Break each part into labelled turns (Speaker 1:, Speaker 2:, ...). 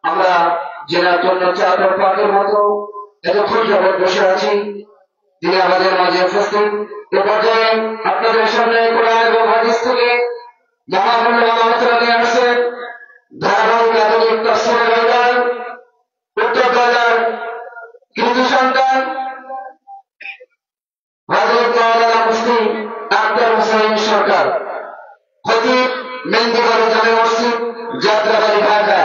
Speaker 1: আমরা জেলার জন্য চাদর পাকের মতো এতক্ষণ যাবৎ বসে আছি, তিনি আমাদের মাঝে উপস্থিত। এ পর্যায়ে আপনাদের সামনে কোরআন এবং হাদিস থেকে মহামূল্যবান আলোচনা নিয়ে আসছেন ধারাবাহিক আধুনিক তাফসীরের বাজার উত্তর বাজার কৃতি সন্তান হযরত মাওলানা মুফতি আক্তার হোসেন সরকার, খতিব মেহেন্দিগঞ্জ জামে মসজিদ, যাত্রাবাড়ি, ঢাকা।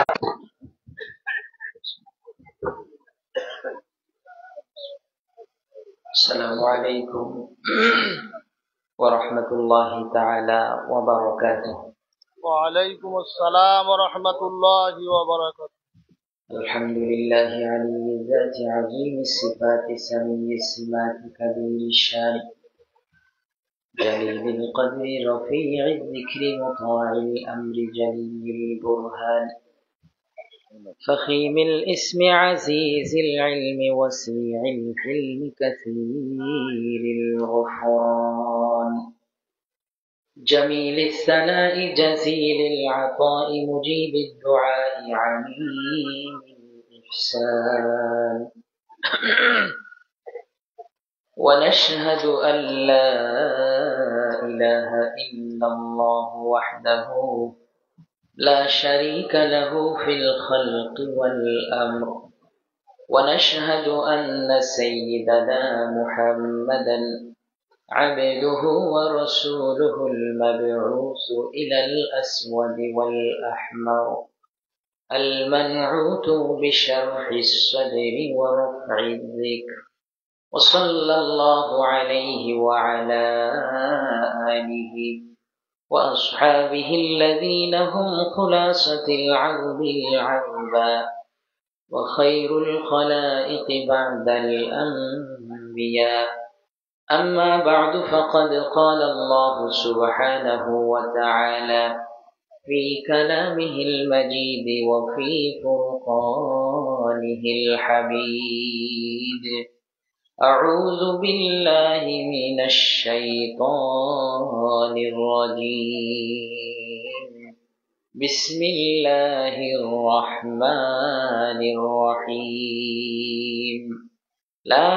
Speaker 2: السلام عليكم ورحمة الله تعالى وبركاته.
Speaker 3: وعليكم السلام ورحمة الله وبركاته.
Speaker 2: الحمد لله علي الذات عظيم الصفات سمي السمات كبير الشان جليل القدر رفيع الذكر مطاع الأمر جليل البرهان فخيم الاسم عزيز العلم وسيع الحلم كثير الغفران جميل الثناء جزيل العطاء مجيب الدعاء عميم الإحسان ونشهد أن لا إله إلا الله وحده لا شريك له في الخلق والأمر ونشهد أن سيدنا محمدا عبده ورسوله المبعوث إلى الأسود والأحمر المنعوت بشرح الصدر ورفع الذكر وصلى الله عليه وعلى آله وأصحابه الذين هم خلاصة العرب العرباء وخير الخلائق بعد الأنبياء أما بعد فقد قال الله سبحانه وتعالى في كلامه المجيد وفي فرقانه الحميد أعوذ بالله من الشيطان الرجيم بسم الله الرحمن الرحيم لا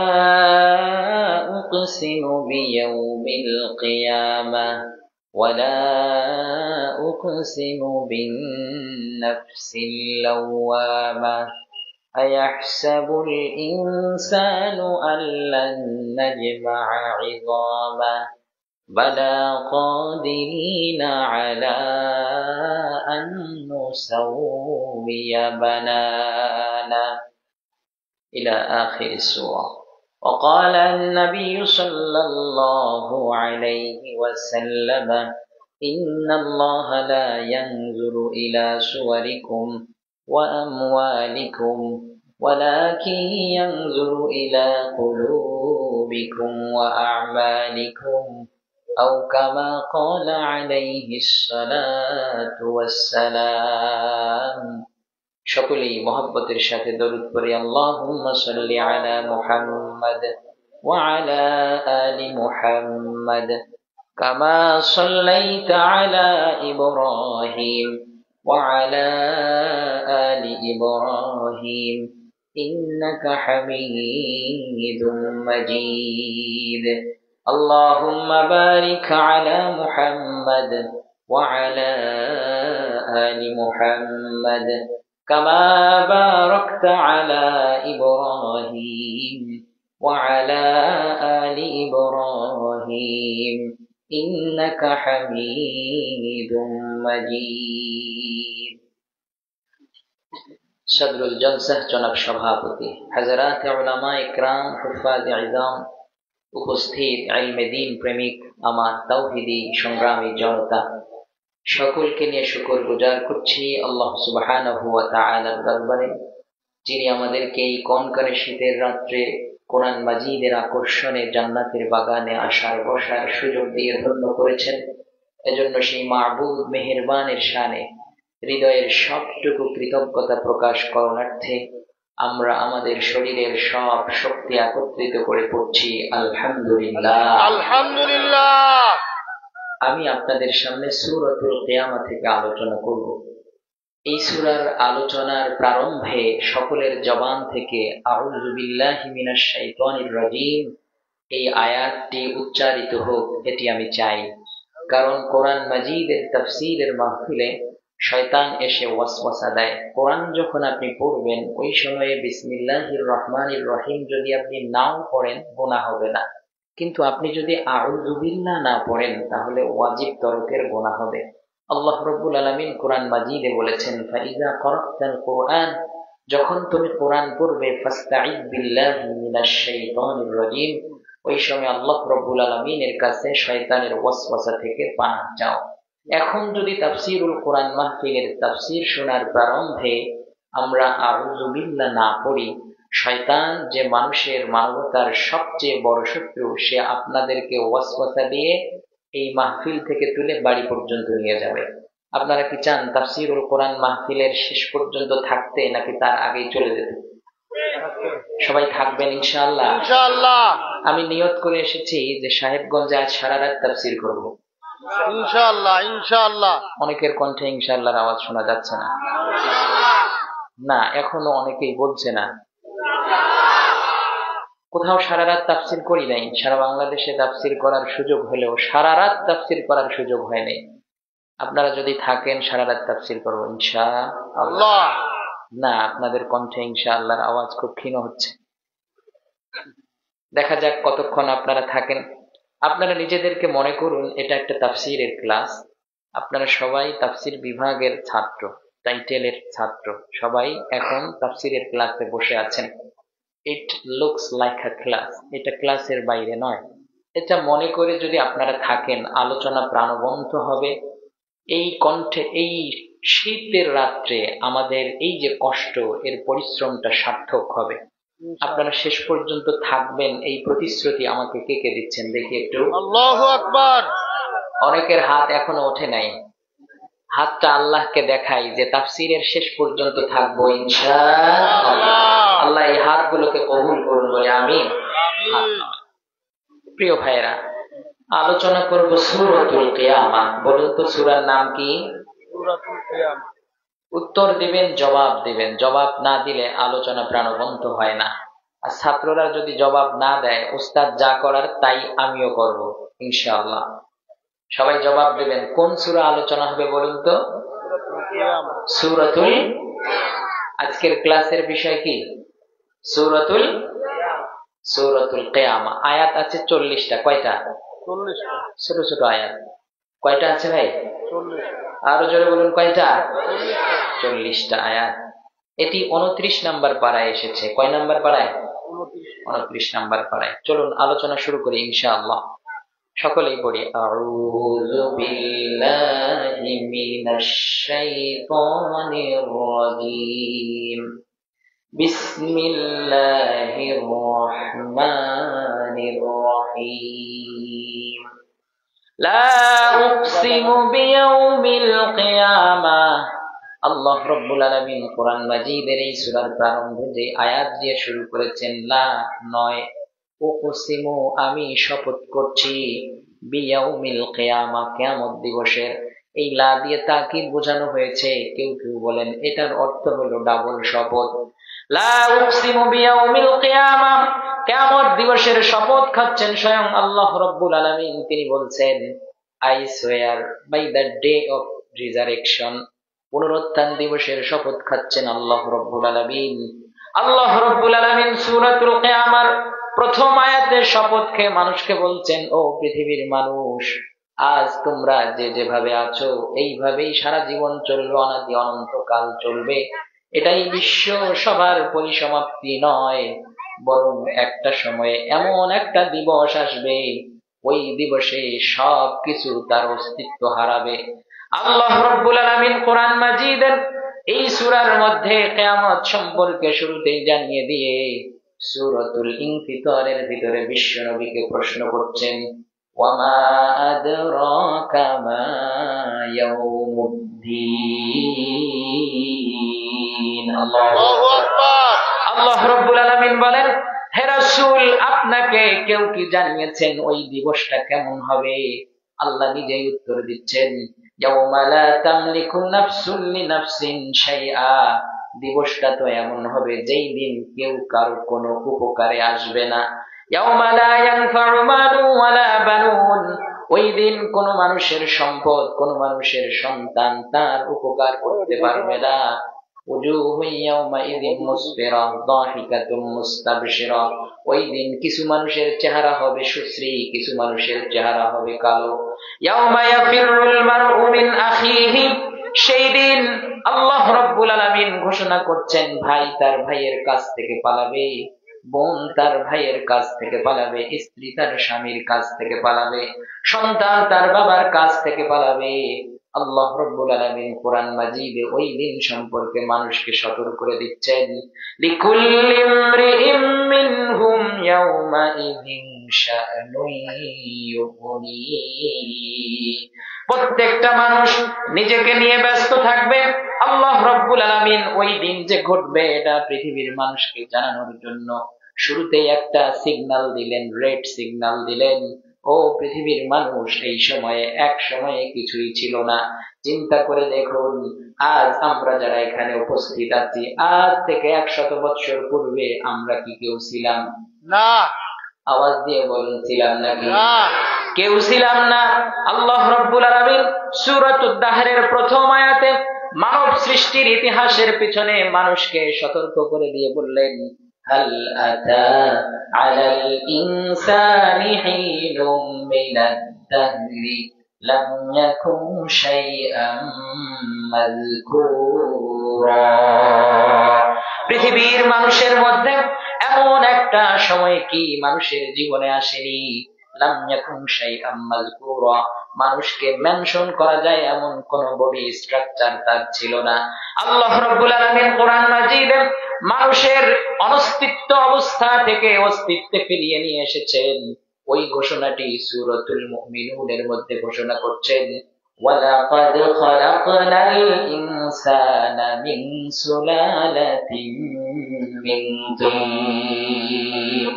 Speaker 2: أقسم بيوم القيامة ولا أقسم بالنفس اللوامة أيحسب الإنسان أن لن نجمع عظامه بلى قادرين على أن نسوي بنانه إلى آخر السورة. وقال النبي صلى الله عليه وسلم إن الله لا ينظر إلى صوركم وأموالكم ولكن ينظر إلى قلوبكم وأعمالكم أو كما قال عليه الصلاة والسلام. সকলেই মহব্বতের সাথে দরুদ পড়ি আল্লাহুম্মা সাল্লি আলা মুহাম্মাদ ওয়া আলা আলি মুহাম্মাদ কামা সাল্লাইতা আলা ইব্রাহিম ওয়া আলা আলি ইব্রাহিম ইন্নাকা হামিদুম মাজিদ. আল্লাহুম্মা বারিক আলা মুহাম্মাদ ওয়া আলা আলি মুহাম্মাদ كما باركت على إبراهيم وعلى آل إبراهيم إنك حميد مجيد. সদরুল জলসাহ জনাব সভাপতি, হাজরাত উলামা ইকরাম, হুফাজ ইজাম, উপস্থিত ইলমে দ্বীন প্রেমিক আমার তাওহীদি সংগ্রামী জনতা, সকলকে নিয়ে শুকর গুজার করছি আল্লাহ সুবহানাহু ওয়া তাআলার দরবারে, যিনি আমাদেরকে এই কনকনে শীতের রাত্রে কোরআন মাজিদের আকর্ষণে জান্নাতের বাগানে আসার বসার সুযোগ দিয়ে ধন্য করেছেন। এজন্য সেই মাবুদ মেহেরবানের শানে হৃদয়ের সবটুকু কৃতজ্ঞতা প্রকাশ করণার্থে আমরা আমাদের শরীরের সব শক্তি একত্রিত করে পড়ছি আলহামদুলিল্লাহ,
Speaker 3: আলহামদুলিল্লাহ।
Speaker 2: আমি আপনাদের সামনে সূরাতুল কিয়ামা থেকে আলোচনা করব। এই সূরার আলোচনার প্রারম্ভে সকলের জবান থেকে আউযু বিল্লাহি মিনাশ শাইতানির রাজীম এই আয়াতটি উচ্চারিত হোক, এটি আমি চাই। কারণ কোরআন মাজিদের তাফসীরের মাহফিলে শয়তান এসে ওয়াসওয়াসা দেয়। কোরআন যখন আপনি পড়বেন ওই সময়ে বিসমিল্লাহির রহমানির রহিম যদি আপনি নাও পড়েন গুনাহ হবে না, কিন্তু আপনি যদি আউযু বিল্লাহ না পড়েন তাহলে ওয়াজিব তরকের গুনাহ হবে। আল্লাহ রাব্বুল আলামিন কোরআন মাজিদে বলেছেন, ফাইযা ক্বরা'তাল কুরআন, যখন তুমি কোরআন পড়বে, ফাসতাঈদ বিল্লাহি মিনাশ শাইতানির রাজীম, ওই সময় আল্লাহ রাব্বুল আলামিনের কাছে শয়তানের ওয়াসওয়াসা থেকে পানাহ চাও। এখন যদি তাফসীরুল কোরআন মাহফিলের তাফসীর শোনার প্রারম্ভে আমরা আউযু বিল্লাহ না পড়ি, শয়তান যে মানুষের মানবতার সবচেয়ে বড় শত্রু, সে আপনাদেরকে ওয়াসওয়াসা দিয়ে এই মাহফিল থেকে তুলে বাড়ি পর্যন্ত নিয়ে যাবে। আপনারা কি চান তাফসীরুল কোরআন মাহফিলের শেষ পর্যন্ত থাকতে, নাকি তার আগেই চলে যেতে? সবাই থাকবেন ইনশাআল্লাহ?
Speaker 3: ইনশাআল্লাহ।
Speaker 2: আমি নিয়ত করে এসেছি যে সাহেবগঞ্জে আজ সারা রাত তাফসীর করব।
Speaker 3: ইনশাআল্লাহ ইনশাআল্লাহ।
Speaker 2: অনেকের কণ্ঠে ইনশাআল্লাহর আওয়াজ শোনা যাচ্ছে না। না, এখনো অনেকেই বলছে না। কোথাও সারা রাত তাফসীর করি নাই। সারা বাংলাদেশে তাফসীর করার সুযোগ হলেও সারা রাত তাফসীর করার সুযোগ হয় নাই। আপনারা যদি থাকেন সারা রাত তাফসীর করব ইনশাআল্লাহ। না, আপনাদের কণ্ঠে ইনশাআল্লাহর আওয়াজ খুব ক্ষীণ হচ্ছে। দেখা যাক কতক্ষণ আপনারা থাকেন। আপনারা নিজেদেরকে মনে করুন এটা একটা তাফসীরের ক্লাস। আপনারা সবাই তাফসীর বিভাগের ছাত্র, টাইটেলের ছাত্র, সবাই এখন তাফসীরের ক্লাসে বসে আছেন। It looks like a class, এটা ক্লাসের বাইরে নয়। এটা মনে করে যদি আপনারা থাকেন, আলোচনা প্রাণবন্ত হবে। এই কণ্ঠে এই শীতের রাত্রে আমাদের এই যে কষ্ট, এর পরিশ্রমটা সার্থক হবে। আপনারা শেষ পর্যন্ত থাকবেন এই প্রতিশ্রুতি আমাকে কে কে দিচ্ছেন দেখি একটু?
Speaker 3: আল্লাহু আকবার।
Speaker 2: অনেকের হাত এখনো ওঠে নাই। হাতটা আল্লাহকে দেখাই যে তাফসীরের শেষ পর্যন্ত থাকবো ইনশাআল্লাহ। আল্লাহ এই হাতগুলোকে কবুল করুন বলে আমিন। প্রিয় ভাইরা, আলোচনা করব সূরাতুল কিয়ামা। বলুন তো সূরার নাম কি?
Speaker 3: সূরাতুল কিয়ামা।
Speaker 2: উত্তর দিবেন, জবাব দিবেন। জবাব না দিলে আলোচনা প্রাণবন্ত হয় না। আর ছাত্ররা যদি জবাব না দেয়, উস্তাদ যা করার তাই আমিও করব ইনশাআল্লাহ। সবাই জবাব দিবেন। কোন সূরা আলোচনা হবে বলুন তো? সূরাতুল। আজকের ক্লাসের বিষয় কি? সূরাতুল কিয়ামা। আয়াত আছে 40টা। কয়টা?
Speaker 3: 40টা।
Speaker 2: ছোট ছোট আয়াত। কয়টা আছে ভাই?
Speaker 3: 40।
Speaker 2: আরো জোরে বলুন, কয়টা? 40টা আয়াত। এটি 29 নাম্বার পারায় এসেছে। কয় নাম্বার পারায়? 29 নাম্বার পারায়। চলুন আলোচনা শুরু করি ইনশাআল্লাহ। সকলেই পড়ি, আউযু বিল্লাহি মিনাশ শাইতানির রাজীম, বিসমিল্লাহির রহমানির রহিম, লা উকসিমু বিয়াউমিল কিয়ামাহ। আল্লাহ রাব্বুল আলামিন কোরআন মাজিদের এই সূরার প্রারম্ভে যে আয়াত দিয়ে শুরু করেছেন, লা নয়, উকসিমু আমি শপথ করছি, বিয়াউমিল কিয়ামা কিয়ামত দিবসের। এই লা দিয়ে তাকিদ বোঝানো হয়েছে। কেউ কেউ বলেন এটার অর্থ হলো ডাবল শপথ। লা উকসিমু বিয়াউমিল কিয়ামা, কিয়ামত দিবসের শপথ খাচ্ছেন স্বয়ং আল্লাহ রাব্বুল আলামিন। তিনি বলছেন, I swear by the day of resurrection, পুনরুত্থান দিবসের শপথ খাচ্ছেন আল্লাহ রাব্বুল আলামিন। আল্লাহ রাব্বুল আলামিন সূরাতুল কিয়ামার প্রথম আয়াতে শপথ খেয়ে মানুষকে বলছেন, ও পৃথিবীর মানুষ, আজ তোমরা যে যেভাবে আছো এইভাবেই সারা জীবন চলবে, অনাদি অনন্তকাল চলবে। এটাই বিশ্ব সবার পরিসমাপ্তি নয়, বরং একটা সময়ে এমন একটা দিবস আসবে, ওই দিবসে সব কিছু তার অস্তিত্ব হারাবে। আল্লাহ রাব্বুল আলামিন কোরআন মাজিদের এই সূরার মধ্যে কিয়ামত সম্পর্কে শুরুতেই জানিয়ে দিয়ে সূরাতুল ইনফিতারের ভিতরে বিশ্ব নবীকে প্রশ্ন করছেন, ওয়ামা আদরাকা মা ইয়াউমুদ্দিন। আল্লাহু আকবার। আল্লাহ রাব্বুল আলামিন বলেন, হে রাসূল, আপনাকে কেউ কি জানিয়েছেন ওই দিবসটা কেমন হবে? আল্লাহ নিজেই উত্তর দিচ্ছেন ইয়াউমা লা তামলিকু নাফসুন লিনাফসিন শাইআ, দিবসটা তো এমন হবে যেই দিন কেউ কারো কোনো উপকারে আসবে না। ইয়াউমা লা ইয়ানফা'ু মালুন ওয়ালা বানুন, ওই দিন কোন মানুষের সম্পদ, কোন মানুষের সন্তান তার উপকার করতে পারবে না। উজুহু ইয়াউমাইযিন মুসফিরা দাহিকাতুম মুস্তাবশিরা, ওই দিন কিছু মানুষের চেহারা হবে সুশ্রী, কিছু মানুষের চেহারা হবে কালো। ইয়াউমা ইয়াফিরুল মারউ মিন আখিহি, সেই দিন আল্লাহ রাব্বুল আলামিন ঘোষণা করছেন ভাই তার ভাইয়ের কাছ থেকে পালাবে, বোন তার ভাইয়ের কাছ থেকে পালাবে, স্ত্রী তার স্বামীর কাছ থেকে পালাবে, সন্তান তার বাবার কাছ থেকে পালাবে। আল্লাহ রাব্বুল আলামিন কোরআন মাজিদে ওই দিন সম্পর্কে মানুষকে সতর্ক করে দিচ্ছেন, লিকুল্লি ইমরিইম মিনহুম ইয়াউমাইযিন শা'নুন ইউগনি, প্রত্যেকটা মানুষ নিজেকে নিয়ে ব্যস্ত থাকবে। আল্লাহ রাব্বুল আলামিন ওই দিন যে ঘটবে এটা পৃথিবীর মানুষকে জানানোর জন্য শুরুতেই একটা সিগন্যাল দিলেন, রেড সিগন্যাল দিলেন। ও পৃথিবীর মানুষ, এই সময়ে এক সময়ে কিছুই ছিল না। চিন্তা করে দেখুন, আজ আমরা যারা এখানে উপস্থিত আছি, আজ থেকে 100 বছর পূর্বে আমরা কি কেউ ছিলাম?
Speaker 3: না।
Speaker 2: আওয়াজ দিয়ে বলুন, ছিলাম নাকি?
Speaker 3: না,
Speaker 2: কেউ ছিলাম না। আল্লাহ রাব্বুল আলামিন সূরাতুদ দাহরের প্রথম আয়াতে মানব সৃষ্টির ইতিহাসের পিছনে মানুষকে সতর্ক করে দিয়ে বললেন, হাল আতা আলাল ইনসানি হিনুম মিনাদ দাহরি লাম ইয়াকুন শাইআম মাযকুরা, পৃথিবীর মানুষের মধ্যে এমন একটা সময় কি মানুষের জীবনে আসেনি, লাম ইয়াকুন শাইআম মাযকুরা, মানুষকে মেনশন করা যায় এমন কোন বডি স্ট্রাকচার তার ছিল না। আল্লাহ রাব্বুল আলামিন কোরআন মাজিদে মানুষের অনস্তিত্ব অবস্থা থেকে অস্তিত্বে ফিরিয়ে নিয়ে এসেছেন। ওই ঘোষণাটি সূরাতুল মুমিনুনের মধ্যে ঘোষণা করছেন, ওয়ালাকাদ খালাকনাল ইনসানা মিন সুলালাতিন মিন তিন,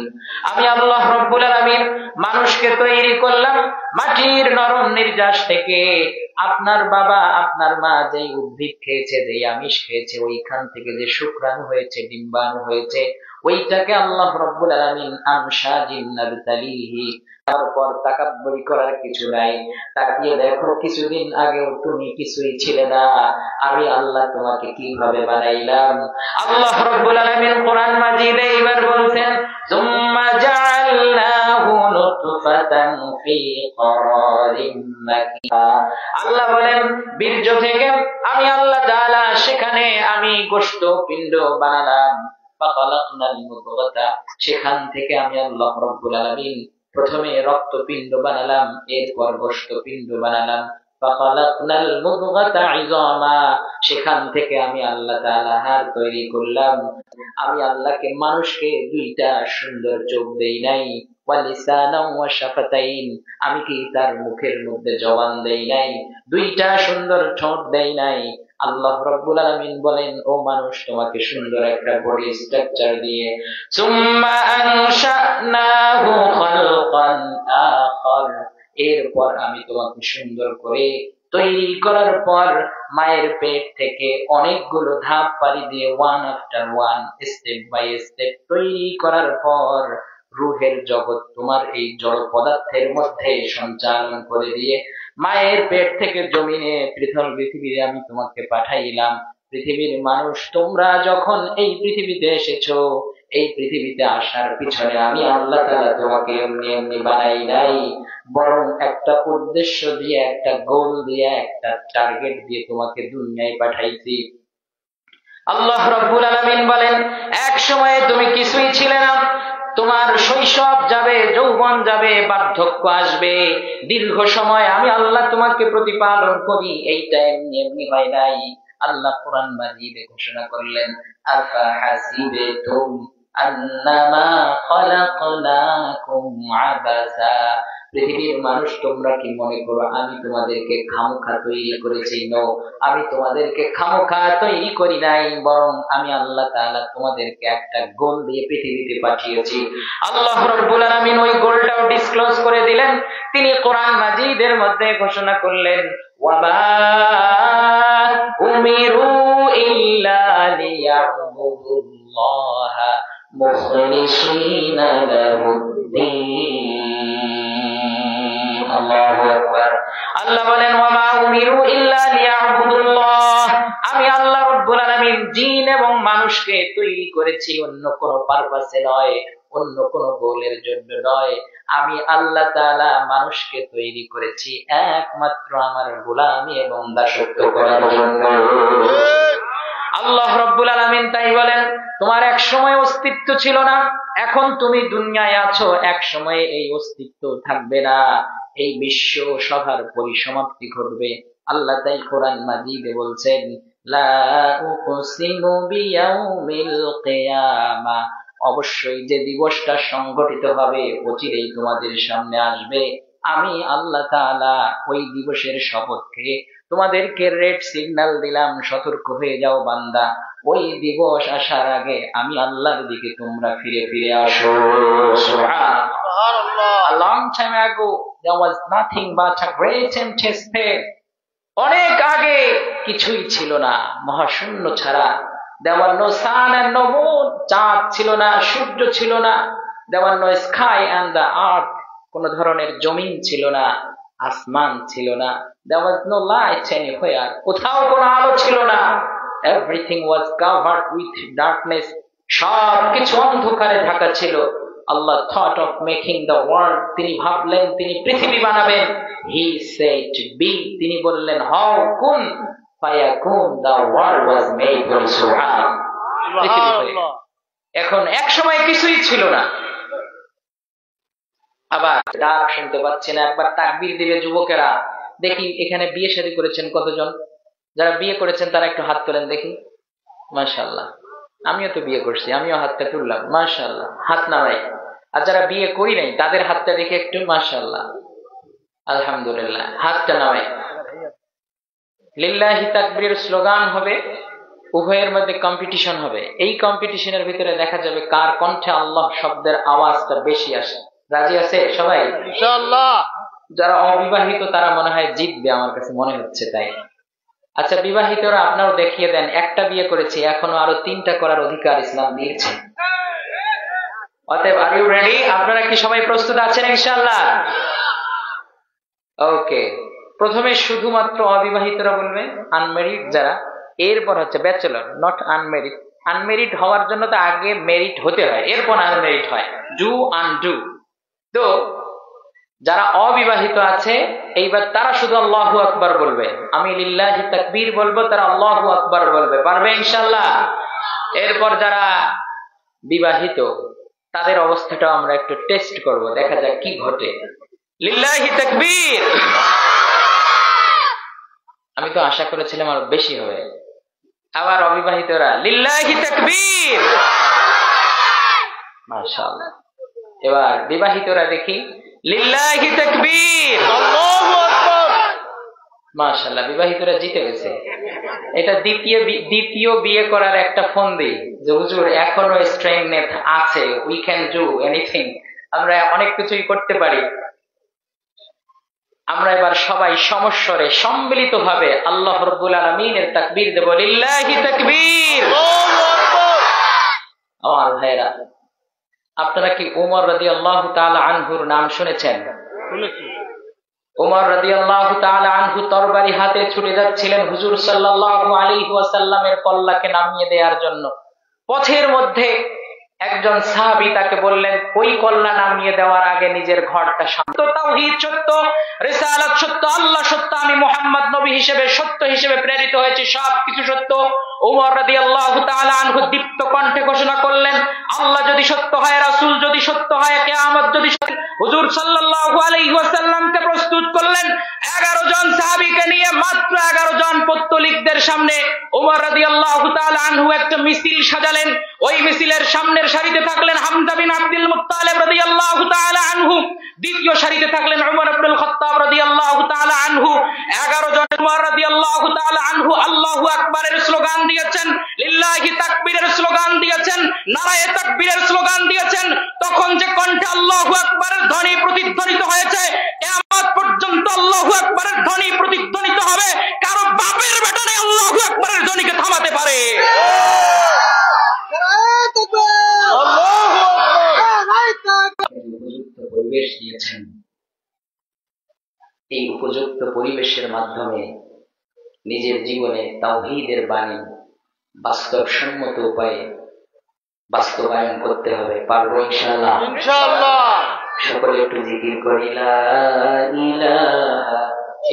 Speaker 2: আমি আল্লাহ রাব্বুল আলামিন মানুষকে তৈরি করলাম মাটির নরম নির্যাস থেকে। আপনার বাবা আপনার মা যেই উদ্ভিদ খেয়েছে, যেই আমিষ খেয়েছে, ওইখান থেকে যে শুক্রাণু হয়েছে, ডিম্বাণু হয়েছে, ওইটাকে আল্লাহ রাব্বুল আলামিন আমশাজিন নাবতালিহি, তারপর তাকাব্বুরি করার কিছু নাই। তাকিয়ে দেখো, কিছুদিন আগেও তুমি কিছুই ছিলে না, আমি আল্লাহ তোমাকে কিভাবে বানাইলাম। আল্লাহ রাব্বুল আলামিন কোরআন মাজিদে এবার বলছেন, সুম্মা জাআলনাহু নুতফাতান ফি ক্বারারিন মাকিন, আল্লাহ বলেন বীর্য থেকে আমি আল্লাহ তাআলা সেখানে আমি গোশত পিণ্ড বানালাম, ফাখালাকনাল মুদগাতা, সেখান থেকে আমি আল্লাহ রাব্বুল আলামিন প্রথমে রক্তপিণ্ড বানালাম, এরপর গোশতপিণ্ড বানালাম, ফাখালাকনাল মুদগাতা ইযামা, সেখান থেকে আমি আল্লাহ তাআলা হাড় তৈরি করলাম। আমি আল্লাহকে মানুষকে দুইটা সুন্দর চোখ দেই নাই, ওয়া লিসানাও ওয়া শাফাতাইন, আমি কি তার মুখের মধ্যে জবান দেই নাই, দুইটা সুন্দর ঠোঁট দেই নাই। আল্লাহ রাব্বুল আলামিন বলেন, ও মানুষ, তোমাকে সুন্দর একটা বডি স্ট্রাকচার দিয়ে সুম্মা আনশানাহু খালকান আখার, এরপর আমি তোমাকে সুন্দর করে তৈরি করার পর মায়ের পেট থেকে অনেকগুলো ধাপ পাড়ি দিয়ে one after one, step by step তৈরি করার পর রূহের জগৎ তোমার এই জড় পদার্থের মধ্যে সঞ্চালন করে দিয়ে মায়ের পেট থেকে জমিনে পৃথিবীতে আমি তোমাকে পাঠাইলাম। পৃথিবীর মানুষ, তোমরা যখন এই পৃথিবীতে এসেছো, এই পৃথিবীতে আসার পিছনে আমি আল্লাহ তাআলা তোমাকে এমনি এমনি বানাই নাই, বরং একটা উদ্দেশ্য দিয়ে, একটা গোল দিয়ে, একটা টার্গেট দিয়ে তোমাকে দুনিয়ায় পাঠাইছি। আল্লাহ রাব্বুল আলামিন বলেন, এক সময়ে তুমি কিছুই ছিলে না, তোমার শৈশব যাবে, যৌবন যাবে, বার্ধক্য আসবে, দীর্ঘ সময় আমি আল্লাহ তোমাকে প্রতিপালন করি, এইটা এমনি এমনি হয় নাই। আল্লাহ কোরআন মাজিদে ঘোষণা করলেন, আফা হাসিবতুম আন্নামা খালাকনাকুম আবাসা, পৃথিবীর মানুষ, তোমরা কি মনে করো আমি তোমাদেরকে খামোখা তৈরি করেছি? নো, আমি তোমাদেরকে খামোখা তৈরি করি নাই, বরং আমি আল্লাহ তাআলা তোমাদেরকে একটা গোল দিয়ে পৃথিবীতে পাঠিয়েছি। আল্লাহ রাব্বুল আলামিন ওই গোলটাও ডিসক্লোজ করে দিলেন। তিনি কোরআন মাজিদের মধ্যে ঘোষণা করলেন, ওয়ামা উমিরু ইল্লা লিয়াবুদুল্লাহা মুখলিসিনা লাহুদ্দীন। আল্লাহু আকবার। আল্লাহ বলেন ওয়ামা উমিরু ইল্লা লিয়াবুদুল্লাহ, আমি আল্লাহ রাব্বুল আলামিন জিন এবং মানুষকে তৈরি করেছি অন্য কোন পারপাসে নয়, অন্য কোন গোলের জন্য নয়। আমি আল্লাহ তাআলা মানুষকে তৈরি করেছি একমাত্র আমার গোলামি এবং দাসত্ব করার জন্য। আল্লাহ রাব্বুল আলামিন তাই বলেন, তোমার এক সময় অস্তিত্ব ছিল না, এখন তুমি দুনিয়ায় আছো, এক সময়ে এই অস্তিত্ব থাকবে না, এই বিশ্ব সভার পরিসমাপ্তি ঘটবে। আল্লাহ তাই কোরআন মাজিদে বলছেন, লা উকসিমু বিয়াউমিল কিয়ামা, অবশ্যই যে দিবসটা সংঘটিত হবে অচিরেই তোমাদের সামনে আসবে, আমি আল্লাহ তাআলা ওই দিবসের শপথ খেয়ে তোমাদেরকে রেড সিগন্যাল দিলাম, সতর্ক হয়ে যাও বান্দা, ওই দিবস আসার আগে আমি আল্লাহর দিকে তোমরা ফিরে ফিরে আসো। সুবহানাল্লাহ। A long time ago there was nothing but a great empty space. অনেক আগে কিছুই ছিল না, মহাশূন্য ছাড়া। There were no sun and no moon, চাঁদ ছিল না, সূর্য ছিল না। There were no sky and the earth, কোন ধরনের জমিন ছিল না, আসমান ছিল না। There was no light anywhere, কোথাও কোনো আলো ছিল না। Everything was covered with darkness, সব কিছু অন্ধকারে ঢাকা ছিল। Allah thought of making the world, তিনি ভাবলেন তিনি পৃথিবী বানাবেন। He said be, তিনি বললেন হও, কুন ফায়াকুন, the world was made. সুবহানাল্লাহ। এখন এক সময় কিছুই ছিল না। আবার ডাক শুনতে পাচ্ছি না, একবার তাকবীর দিবে যুবকেরা। দেখি এখানে বিয়ে শাদী করেছেন কতজন? যারা বিয়ে করেছেন তারা একটু হাত তোলেন দেখি। মাশাআল্লাহ। আমিও তো বিয়ে করছি, আমিও হাতটা তুললাম। মাশাআল্লাহ, হাত নামাই। আর যারা বিয়ে করি নাই তাদের হাতটা দেখে একটু মাশাআল্লাহ, আলহামদুলিল্লাহ, হাতটা নামাই। লিল্লাহি তাকবীরের স্লোগান হবে, উভয়ের মধ্যে কম্পিটিশন হবে। এই কম্পিটিশনের ভিতরে দেখা যাবে কার কণ্ঠে আল্লাহ শব্দের আওয়াজটা বেশি আসে। রাজি আছে সবাই?
Speaker 3: ইনশাআল্লাহ।
Speaker 2: যারা অবিবাহিত তারা মনে হয় জিতবে, আমার কাছে মনে হচ্ছে তাই। আচ্ছা, বিবাহিতরা আপনারাও দেখিয়ে দেন, একটা বিয়ে করেছি, এখনো আরো 3টা করার অধিকার ইসলাম দিয়েছে। অতএব আর ইউ রেডি? আপনারা কি সবাই প্রস্তুত আছেন ইনশাআল্লাহ? ওকে, প্রথমে শুধুমাত্র অবিবাহিতরা বলবে, আনমেরিড যারা, এরপর হচ্ছে ব্যাচেলর, নট আনমেরিড। আনমেরিড হওয়ার জন্য তো আগে মেরিট হতে হয়, এরপর আনমেরিড হয়, ডু আনডু। তো যারা অবিবাহিত আছে এইবার তারা শুধু আল্লাহু আকবার বলবে, আমি লিল্লাহি তাকবীর বলবো, তারা আল্লাহু আকবার বলবে। পারবে ইনশাআল্লাহ? এরপর যারা বিবাহিত তাদের অবস্থাটাও আমরা একটু টেস্ট করব, দেখা যাক কি ঘটে। লিল্লাহি তাকবীর। আমি তো আশা করেছিলাম আরো বেশি হবে। আবার অবিবাহিতরা লিল্লাহি তাকবীর। মাশাআল্লাহ। এবার বিবাহিতরা দেখি, লিল্লাহি তাকবীর।
Speaker 3: আল্লাহু আকবার।
Speaker 2: মাশাআল্লাহ, বিবাহিতরা জিতে গেছে। এটা দ্বিতীয় বিয়ে করার একটা ফন্দি যে হুজুর এখনো স্ট্রেংথ আছে, উই ক্যান ডু এনিথিং, আমরা অনেক কিছুই করতে পারি। আমরা এবার সবাই সমস্বরে সম্মিলিতভাবে আল্লাহ রাব্বুল আলামিনের তাকবীর দেব, লিল্লাহি তাকবীর।
Speaker 3: আল্লাহু আকবার।
Speaker 2: আমার ভাইরা, আপনারা কি ওমর রাদিয়াল্লাহু তাআলা আনহুর নাম শুনেছেন?
Speaker 3: শুনেছি।
Speaker 2: ওমর রাদিয়াল্লাহু তাআলা আনহু তরবারি হাতে ছুটে যাচ্ছিলেন হুজুর সাল্লাল্লাহু আলাইহি ওয়াসাল্লামের কল্লাকে নামিয়ে দেওয়ার জন্য। পথের মধ্যে একজন সাহাবী তাকে বললেন, ওই কল্লা নামিয়ে দেওয়ার আগে নিজের ঘরটা শান্ত। তাওহীদ সত্য, রিসালাত সত্য, আল্লাহ সত্য, আমি মুহাম্মদ নবী হিসেবে সত্য হিসেবে প্রেরিত হয়েছি, সবকিছু সত্য। ওমর রাদিয়াল্লাহু তাআলা আনহু দীপ্ত কণ্ঠে ঘোষণা করলেন, আল্লাহ যদি সত্য হয়, রাসূল যদি সত্য হয়, কিয়ামত যদি সত্য। হুজুর সাল্লাল্লাহু আলাইহি ওয়াসাল্লামকে প্রস্তুত করলেন 11 জন সাহাবীকে নিয়ে, মাত্র 11 জন পত্তলিকদের সামনে ওমর রাদিয়াল্লাহু তাআলা আনহু একটা মিছিল সাজালেন। ওই মিছিলের সামনের সারিতে থাকলেন হামজা বিন আব্দুল মুত্তালিব রাদিয়াল্লাহু তাআলা আনহু, দ্বিতীয় সারিতে থাকলেন ওমর ইবনুল খাত্তাব রাদিয়াল্লাহু তাআলা আনহু। 11 জন ওমর রাদিয়াল্লাহু তাআলা আনহু আল্লাহু আকবারের স্লোগান দিয়েছেন, লিল্লাহি তাকবীরের স্লোগান দিয়েছেন, নারায়ে তাকবীরের স্লোগান দিয়েছেন। তখন যে কণ্ঠে আল্লাহু আকবারের ধ্বনি প্রতিধ্বনিত হয়েছে, কিয়ামত পর্যন্ত আল্লাহু আকবারের ধ্বনি প্রতিধ্বনিত হবে। পরিবেশ দিয়েছেন, এই উপযুক্ত পরিবেশের মাধ্যমে নিজের জীবনে তাওহীদের বাণী বাস্তবসম্মত উপায়ে বাস্তবায়ন করতে হবে। পারবো ইনশাআল্লাহ?
Speaker 3: ইনশাআল্লাহ।
Speaker 2: সকলে একটু জিকির করি, লা ইলাহা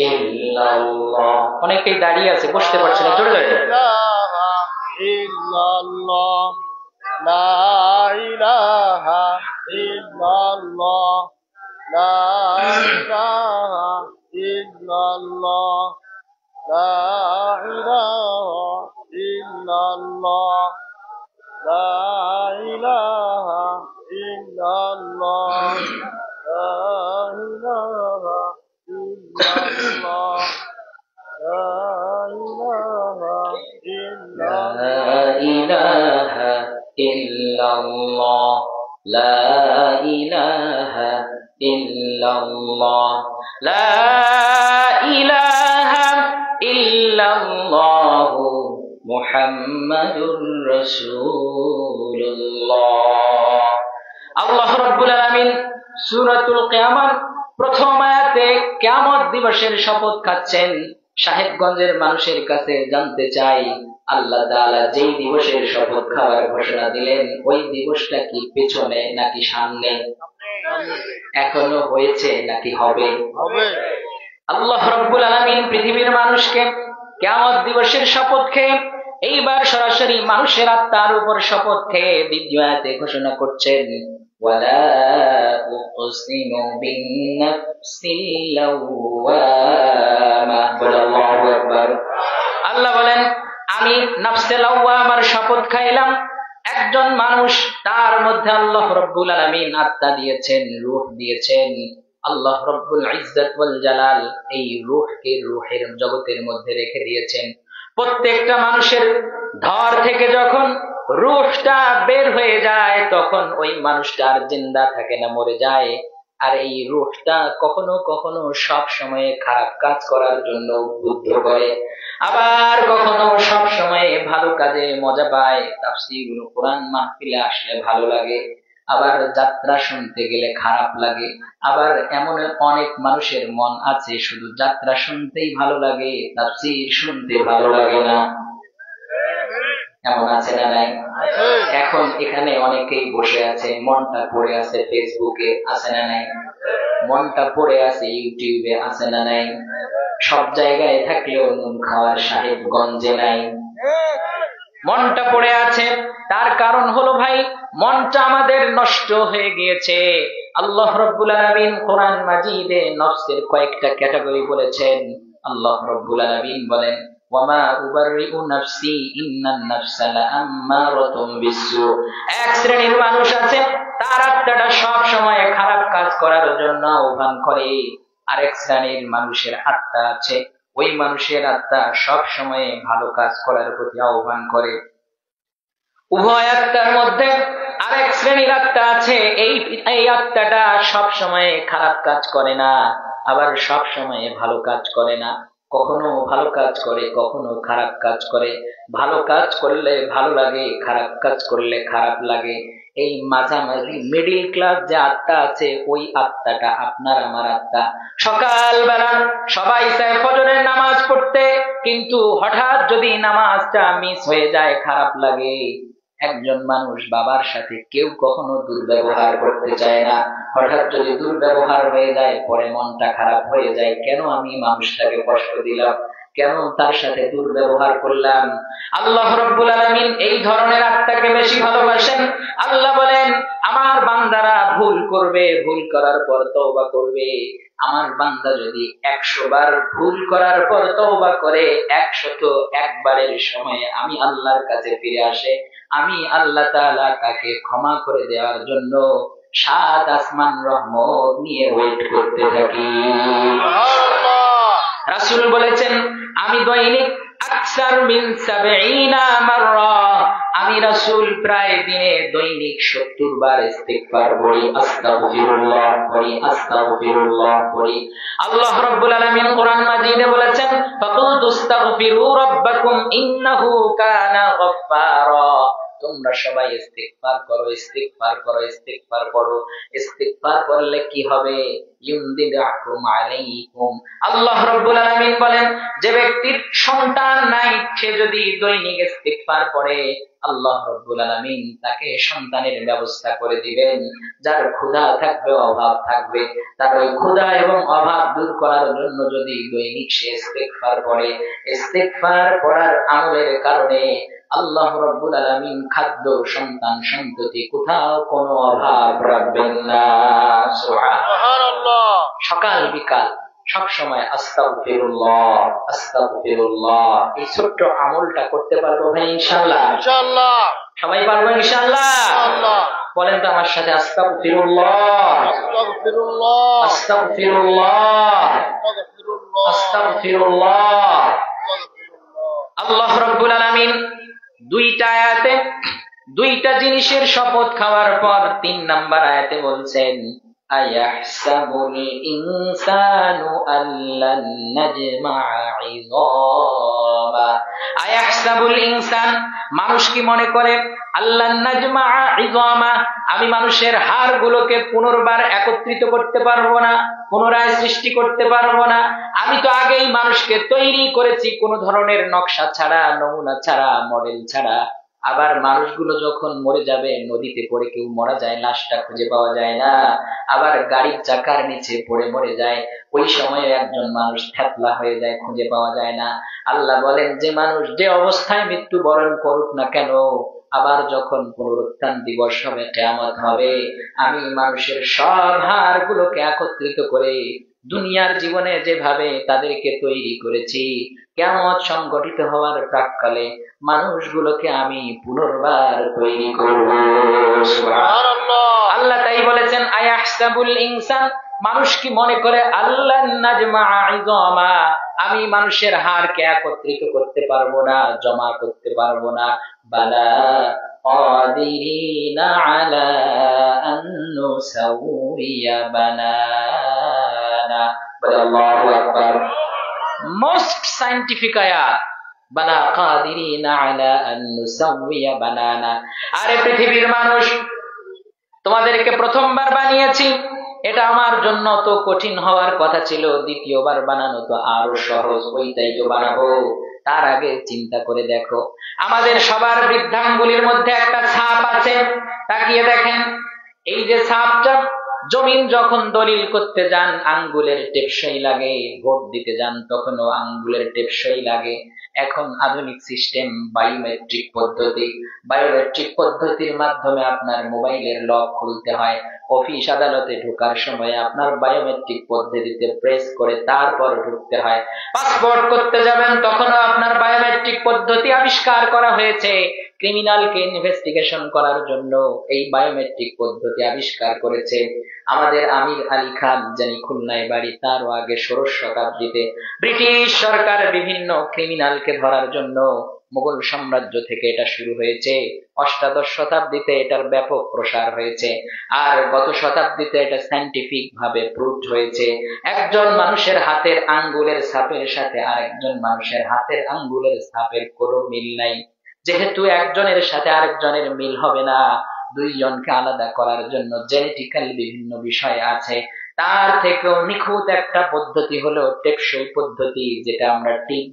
Speaker 2: ইল্লাল্লাহ। অনেকেই দাঁড়িয়ে আছে, বসতে পারছে না, জোরে জোরে।
Speaker 3: ইলাহা ইল্লাল্লাহ, লা ইলাহা ইল্লাল্লাহ, লা ইলাহা ইল্লাল্লাহ, লা ইলাহা ইল্লাল্লাহ, লা ইলাহা ইল্লাল্লাহ, লা ইলাহা ইল্লাল্লাহ, লা ইলাহা
Speaker 2: ইল্লাল্লাহ, লা ইলাহা ইল্লাল্লাহ, লা ইলাহা ইল্লাল্লাহ, মুহাম্মাদুর রাসূলুল্লাহ। আল্লাহ রাব্বুল আলামিন সূরাতুল কিয়ামার প্রথম আয়াতে কিয়ামত দিবসের শপথ খাচ্ছেন। সাহেবগঞ্জের মানুষের কাছে জানতে চাই, আল্লাহ তাআলা যেই দিবসের শপথ খাওয়ার ঘোষণা দিলেন, ওই দিবসটা কি পেছনে নাকি সামনে? এখনো হয়েছে নাকি হবে? আল্লাহ রাব্বুল আলামিন পৃথিবীর মানুষকে কিয়ামত দিবসের শপথ খেয়ে এইবার সরাসরি মানুষের আত্মার উপর শপথ খেয়ে দ্বিতীয় আয়াতে ঘোষণা করছেন, ওয়ালা উকসিমু বিন-নাফসিল লাওয়ামা। আল্লাহু আকবার। আল্লাহ বলেন, আমি নাফসে লাওয়ামার শপথ খাইলাম। একজন মানুষ, তার মধ্যে আল্লাহ রাব্বুল আলামিন আত্মা দিয়েছেন, রূহ দিয়েছেন। আল্লাহ রব্বুল ইজ্জত ওয়াল জালাল এই রূহকে রূহের জগতের মধ্যে রেখে দিয়েছেন। প্রত্যেকটা মানুষের ধর থেকে যখন রূহটা বের হয়ে যায়, তখন ওই মানুষটা আর জিন্দা থাকে না, মরে যায়। আর এই রূহটা কখনো কখনো সব সময় খারাপ কাজ করার জন্য উদ্বুদ্ধ করে, আবার কখনো সব সময় ভালো কাজে মজা পায়। তাফসীর কোরআন মাহফিলে আসলে ভালো লাগে, আবার যাত্রা শুনতে গেলে খারাপ লাগে। আবার এমন অনেক মানুষের মন আছে শুধু যাত্রা শুনতেই ভালো লাগে, তাফসীর শুনতে ভালো লাগে না। এমন আছে না নাই? এখন এখানে অনেকেই বসে আছে, মনটা পড়ে আছে ফেসবুকে, আছে না নাই? মনটা পড়ে আছে ইউটিউবে, আছে না নাই? সব জায়গায় থাকলেও নুন খাওয়ার সাহেবগঞ্জে নাই। মনটা পড়ে আছে, তার কারণ হলো ভাই, মনটা আমাদের নষ্ট হয়ে গিয়েছে। আল্লাহ রাব্বুল আলামিন কোরআন মাজিদে নফসের কয়েকটা ক্যাটাগরি বলেছেন। আল্লাহ রাব্বুল আলামিন বলেন, ওয়ামা উবাররিউ নাফসি ইন্নান নাফসা লাআম্মারাতুম বিসসু। এক শ্রেণীর মানুষ আছে, তার আত্মাটা সব সময় খারাপ কাজ করার জন্য আহ্বান করে। আরেক শ্রেণীর মানুষের আত্মা আছে, ওই মানুষের আত্মা সব সময় ভালো কাজ করার প্রতি আহ্বান করে। উভয় আত্মার মধ্যে আরেক শ্রেণীর আত্মা আছে, এই আত্মাটা সব সময় খারাপ কাজ করে না, আবার সব সময় ভালো কাজ করে না। কখনো ভালো কাজ করে, কখনো খারাপ কাজ করে। ভালো কাজ করলে ভালো লাগে, খারাপ কাজ করলে খারাপ লাগে। এই মাঝামাঝি মিডিল ক্লাস যে আত্মা আছে, ওই আত্মাটা আপনার আমার আত্মা। সকালবেলা সবাই চায় ফজরের নামাজ পড়তে, কিন্তু হঠাৎ যদি নামাজটা মিস হয়ে যায় খারাপ লাগে। একজন মানুষ বাবার সাথে কেউ কখনো দুর্ব্যবহার করতে চায় না, হঠাৎ যদি দুর্ব্যবহার হয়ে যায় পরে মনটা খারাপ হয়ে যায়, কেন আমি মানুষটাকে কষ্ট দিলাম, কেন তার সাথে দুর্ব্যবহার করলাম। আল্লাহ রাব্বুল আলামিন এই ধরনের আত্মাকে বেশি ভালোবাসেন। আল্লাহ বলেন, আমার বান্দারা ভুল করবে, ভুল করার পর তওবা করবে। আমার বান্দা যদি 100 বার ভুল করার পর তওবা করে, 101 বারের সময় আমি আল্লাহর কাছে ফিরে আসে, আমি আল্লাহ তাআলা তাকে ক্ষমা করে দেওয়ার জন্য 7 আসমান রহমত নিয়ে ওয়েট করতে থাকি। রাসূল বলেছেন, আমি দৈনিক আকসার মিন 70 মাররা, আমি রাসূল প্রায় দিনে দৈনিক 70 বার ইস্তিগফার পড়ি, আস্তাগফিরুল্লাহ পড়ি, আস্তাগফিরুল্লাহ পড়ি। আল্লাহ রাব্বুল আলামিন কোরআন মাজিদে বলেছেন, ফাকুলতুস্তাগফিরু রাব্বাকুম ইন্নাহু কানা গফফারা। তোমরা সবাই ইস্তিগফার করো, ইস্তিগফার করো, ইস্তিগফার করো। ইস্তিগফার করলে কি হবে? ইউমদিদুকুম আলাইকুম। আল্লাহ রাব্বুল আলামিন বলেন, যে ব্যক্তির সন্তান নাই সে যদি দৈনিক ইস্তিগফার করে, আল্লাহ রাব্বুল আলামিন তাকে সন্তানের ব্যবস্থা করে দিবেন। যার ক্ষুধা থাকবে, অভাব থাকবে, তার ওই ক্ষুধা এবং অভাব দূর করার জন্য যদি দৈনিক সে ইস্তিগফার করে, ইস্তিগফার করার আমলের কারণে আল্লাহ রাব্বুল আলামিন খাদ্য, সন্তান, সন্ততি কোথাও কোনো অভাব রাখবেন না। সুবহানাল্লাহ। সকাল বিকাল সব সময় আস্তাগফিরুল্লাহ, আস্তাগফিরুল্লাহ, এই ছোট্ট আমলটা করতে পারবো ভাই ইনশাআল্লাহ? ইনশাআল্লাহ। সবাই পারবো ইনশাআল্লাহ? ইনশাআল্লাহ। বলেন তো আমার সাথে, আস্তাগফিরুল্লাহ, আস্তাগফিরুল্লাহ, আস্তাগফিরুল্লাহ, আস্তাগফিরুল্লাহ। আল্লাহ রাব্বুল আলামিন দুইটা আয়াতে দুইটা জিনিসের শপথ খাওয়ার পর 3 নাম্বার আয়াতে বলছেন, আয়াহসাবুল ইনসানু আল্লান নাজমা'a ইযামা। আয়াহসাবুল ইনসান, মানুষ কি মনে করে, আল্লান নাজমা'a ইযামা, আমি মানুষের হাড়গুলোকে পুনর্বার একত্রিত করতে পারবো না, পুনরায় সৃষ্টি করতে পারবো না। আমি তো আগেই মানুষকে তৈরি করেছি কোনো ধরনের নকশা ছাড়া, নমুনা ছাড়া, মডেল ছাড়া। আবার মানুষগুলো যখন মরে যাবে, নদীতে পড়ে কেউ মারা যায়, লাশটা খুঁজে পাওয়া যায় না। আবার গাড়ির চাকার নিচে পড়ে মরে যায়, ওই সময়ে একজন মানুষ থেতলা হয়ে যায়, খুঁজে পাওয়া যায় না। আল্লাহ বলেন, যে মানুষ যে অবস্থায় মৃত্যুবরণ করুক না কেন, আবার যখন পুনরুত্থান দিবস হবে, কিয়ামত হবে, আমি মানুষের সব হাড়গুলোকে একত্রিত করে দুনিয়ার জীবনে যেভাবে তাদেরকে তৈরি করেছি, কিয়ামত সংগঠিত হওয়ার প্রাক্কালে মানুষগুলোকে আমি পুনর্বার তৈরি করব। সুবহানাল্লাহ। আল্লাহ তাই বলেছেন, আয়াহসাবুল ইনসান, মানুষ কি মনে করে, আল্লান নাজমা'a ইযামা, আমি মানুষের হাড়কে একত্রিত করতে পারবো না, জমা করতে পারবো না। বালা কাদিরিনা আলা আন নুসাউইয়া বানানা। বলে আল্লাহু আকবার। মোস্ট সায়েন্টিফিক আয়াত, বালা কাদিরিনা আলা আন নুসাউইয়া বানানা। আরে পৃথিবীর মানুষ, তোমাদেরকে প্রথমবার বানিয়েছি, এটা আমার জন্য তো কঠিন হওয়ার কথা ছিল, দ্বিতীয়বার বানানো তো আরো সহজ, ওইটাই তো বানাবো। তার আগে চিন্তা করে দেখো, আমাদের সবার বৃদ্ধাঙ্গুলির মধ্যে একটা ছাপ আছে, তাকিয়ে দেখেন। এই যে ছাপটা, জমিন যখন দলিল করতে যান আঙ্গুলের টেপসই লাগে, ভোট দিতে যান তখনও আঙ্গুলের টেপসই লাগে। এখন আধুনিক সিস্টেম বায়োমেট্রিক পদ্ধতি, বায়োমেট্রিক পদ্ধতির মাধ্যমে আপনার মোবাইলের লক খুলতে হয়, অফিস আদালতে ঢোকার সময় আপনার বায়োমেট্রিক পদ্ধতিতে প্রেস করে তারপর ঢুকতে হয়। পাসপোর্ট করতে যাবেন তখনও আপনার বায়োমেট্রিক পদ্ধতি আবিষ্কার করা হয়েছে। ক্রিমিনালকে ইনভেস্টিগেশন করার জন্য এই বায়োমেট্রিক পদ্ধতি আবিষ্কার করেছে আমাদের আমির আলী খান, যিনি খুলনায় বাড়ি। তারও আগে 16 শতাব্দীতে ব্রিটিশ সরকার বিভিন্ন ক্রিমিনালকে ধরার জন্য, মুঘল সাম্রাজ্য থেকে এটা শুরু হয়েছে, 18 শতাব্দীতে এটার ব্যাপক প্রসার হয়েছে, আর গত শতাব্দীতে এটা সায়েন্টিফিক ভাবে প্রুভড হয়েছে। একজন মানুষের হাতের আঙ্গুলের ছাপের সাথে আরেকজন মানুষের হাতের আঙ্গুলের ছাপের কোনো মিল নাই। যেহেতু একজনের সাথে আরেকজনের মিল হবে না, দুইজনকে আলাদা করার জন্য জেনেটিক্যাল বিভিন্ন বিষয় আছে। তার থেকেও নিখুঁত একটা পদ্ধতি হলো টেকসই পদ্ধতি, যেটা আমরা টিপ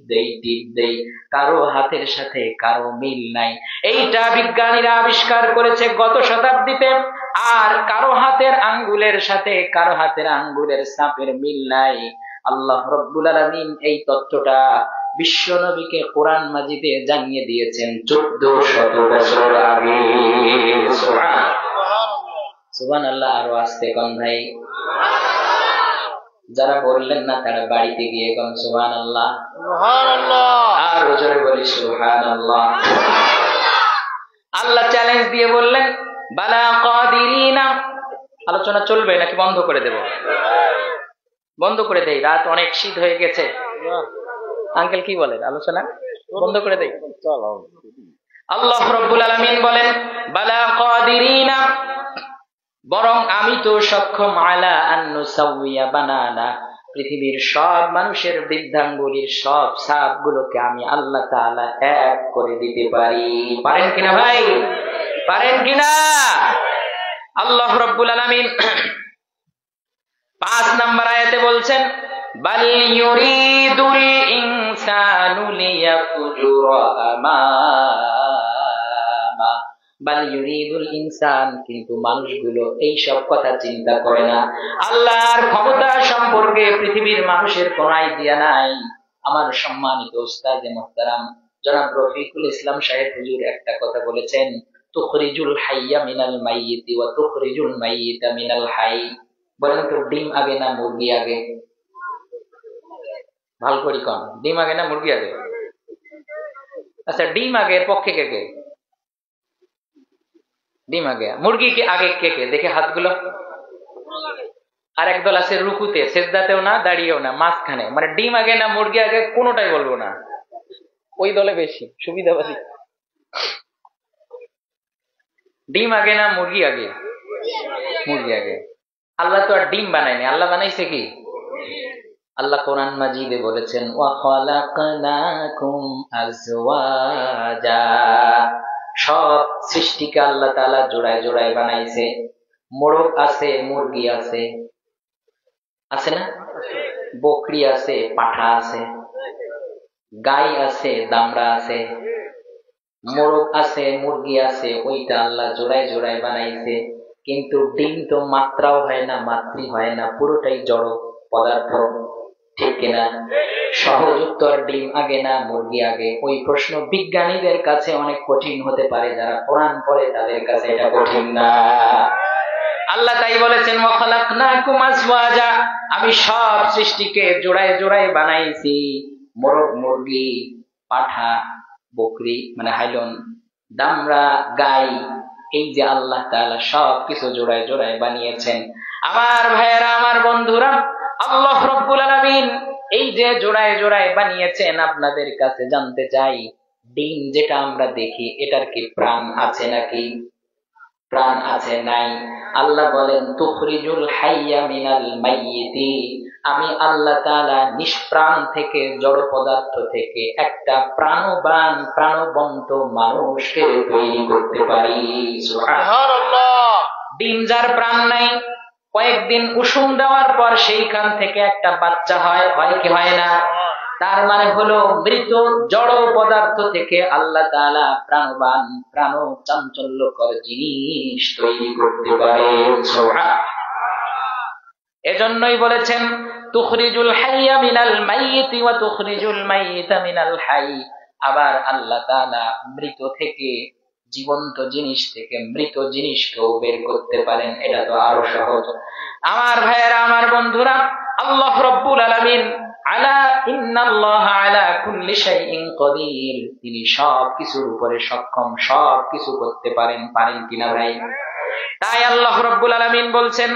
Speaker 2: দেই, কারো হাতের সাথে কারো মিল নাই। এইটা বিজ্ঞানীরা আবিষ্কার করেছে গত শতাব্দীতে। আর কারো হাতের আঙ্গুলের সাথে কারো হাতের আঙ্গুলের ছাপের মিল নাই। আল্লাহ রাব্বুল আলামিন এই তথ্যটা বিশ্ব নবীকে কোরআন মাজিদে জানিয়ে দিয়েছেন 1400 বছর আগে। সুবহানাল্লাহ। আরো আসতে কোন ভাই? যারা বললেন না তারা বাড়িতে গিয়ে কোন সুবহানাল্লাহ। আর জোরে বলি সুবহানাল্লাহ। আল্লাহ চ্যালেঞ্জ দিয়ে বললেন, বালা কাদিরিনা। আলোচনা চলবে নাকি বন্ধ করে দেব? বন্ধ করে দেই, রাত অনেক শীত হয়ে গেছে। আঙ্কেল কি বলেন, আলোচনা বন্ধ করে দেই? আল্লাহ রাব্বুল আলামিন বলেন, বালা কাদিরিনা, বরং আমি তো সক্ষম, আলা আন নুসাউইয়া বানানা, পৃথিবীর সব মানুষের বৃদ্ধাঙ্গুলির সব ছাপগুলোকে আমি আল্লাহ তাআলা এক করে দিতে পারি। পারেন কিনা ভাই? পারেন কিনা? আল্লাহ রাব্বুল আলামিন 5 নম্বর আয়াতে বলছেন, বাল ইউরিদুল ইনসানু লিয়াফজুরা আমামা, বাল ইউরিদুল ইনসান, কিন্তু মানুষগুলো এই সব কথা চিন্তা করে না। আল্লাহর ক্ষমতা সম্পর্কে পৃথিবীর মানুষের কোনো আইডিয়া নাই। আমার সম্মানিত উস্তাদে মুহতারাম জনাব রফিকুল ইসলাম সাহেব হুজুর একটা কথা বলেছেন, তুখরিজুল হাইয়া মিনাল মাইয়িতি ওয়া তুখরিজুল মাইয়িতা মিনাল হাই। বলেন তো, ডিম আগে না মুরগি আগে? ভাল করি কোন, ডিম আগে না মুরগি আগে? আচ্ছা, ডিম আগে পক্ষে কে কে? ডিম আগে। মুরগি কি আগে কে কে? দেখে হাতগুলো। আর একদল আছে রুকুতে, সেজদাতেও না, দাঁড়িয়েও না, মাঝখানে। মানে ডিম আগে না মুরগি আগে কোনোটাই বলবো না, ওই দলে বেশি সুবিধাবাদী। ডিম আগে না মুরগি আগে? মুরগি আগে। আল্লাহ তো আর ডিম বানায়নি, আল্লাহ বানাইছে কি? আল্লাহ কোরআন মাজিদে বলেছেন, ওয়া খালাকনাকুম আজওয়াজা, সব সৃষ্টিকে আল্লাহ তাআলা জোড়ায় জোড়ায় বানাইছে। মোরগ আছে, মুরগি আছে, আছে না? বকরি আছে, পাঠা আছে, গাই আছে, দামড়া আছে, মোরগ আছে, মুরগি আছে, ওইটা আল্লাহ জোড়ায় জোড়ায় বানাইছে। কিন্তু ডিম তো মাত্রাও হয় না, মাতৃ হয় না, পুরোটাই জড় পদার্থ, ঠিক কিনা? সহজ উত্তর, ডিম আগে না মুরগি আগে। ওই প্রশ্ন বিজ্ঞানীদের কাছে অনেক কঠিন হতে পারে, যারা কোরআন পড়ে তাদের কাছে এটা কঠিন না। আল্লাহ তাই বলেছেন, ওয়া খালাকনাকুম আজওয়াজা, আমি সব সৃষ্টিকে জোড়ায় জোড়ায় বানাইছি। মোরগ, মুরগি, পাঠা, বকরি মানে হাইলন, দামড়া, গাই, এই যে আল্লাহ তাআলা সব কিছু জোড়ায় জোড়ায় বানিয়েছেন। আমার ভাইয়েরা, আমার বন্ধুরা, আল্লাহ রাব্বুল আলামিন এই যে জোড়ায় জোড়ায় বানিয়েছেন, আপনাদের কাছে জানতে চাই, ডিম যেটা আমরা দেখি এটার কি প্রাণ আছে নাকি? প্রাণ আছে নাই? আল্লাহ বলেন, তুখরিজুল হাইয়া মিনাল মাইয়িতি, আমি আল্লাহ তাআলা নিষ্প্রাণ থেকে, জড় পদার্থ থেকে একটা প্রাণবান প্রাণবন্ত মানুষকে তৈরি করতে পারি। সুবহানাল্লাহ। ডিম যার প্রাণ নাই, কয়েকদিন কুসুম দেওয়ার পর সেইখান থেকে একটা বাচ্চা হয়, হয় কি হয় না? তার মানে হলো, মৃত জড় পদার্থ থেকে আল্লাহ তাআলা প্রাণবান প্রাণ চাঞ্চল্যকর জিনিস তৈরি করতে পারেন। এজন্যই বলেছেন, তুখরিজুল হাইয়া মিনাল মাইয়িতি ওয়া তুখরিজুল মাইয়িতা মিনাল হাই। আবার আল্লাহ তাআলা মৃত থেকে, জীবন্ত জিনিস থেকে মৃত জিনিসকেও বের করতে পারেন, এটা তো আরো সহজ। আমার ভাইয়েরা, আমার বন্ধুরা, আল্লাহ রাব্বুল আলামিন, আলা ইন্নাল্লাহা আলা কুল্লি শাইইন কাদির, তিনি সব কিছুর উপরে সক্ষম, সব কিছু করতে পারেন। পারেন কিনা ভাই? তাই আল্লাহ রাব্বুল আলামিন বলছেন,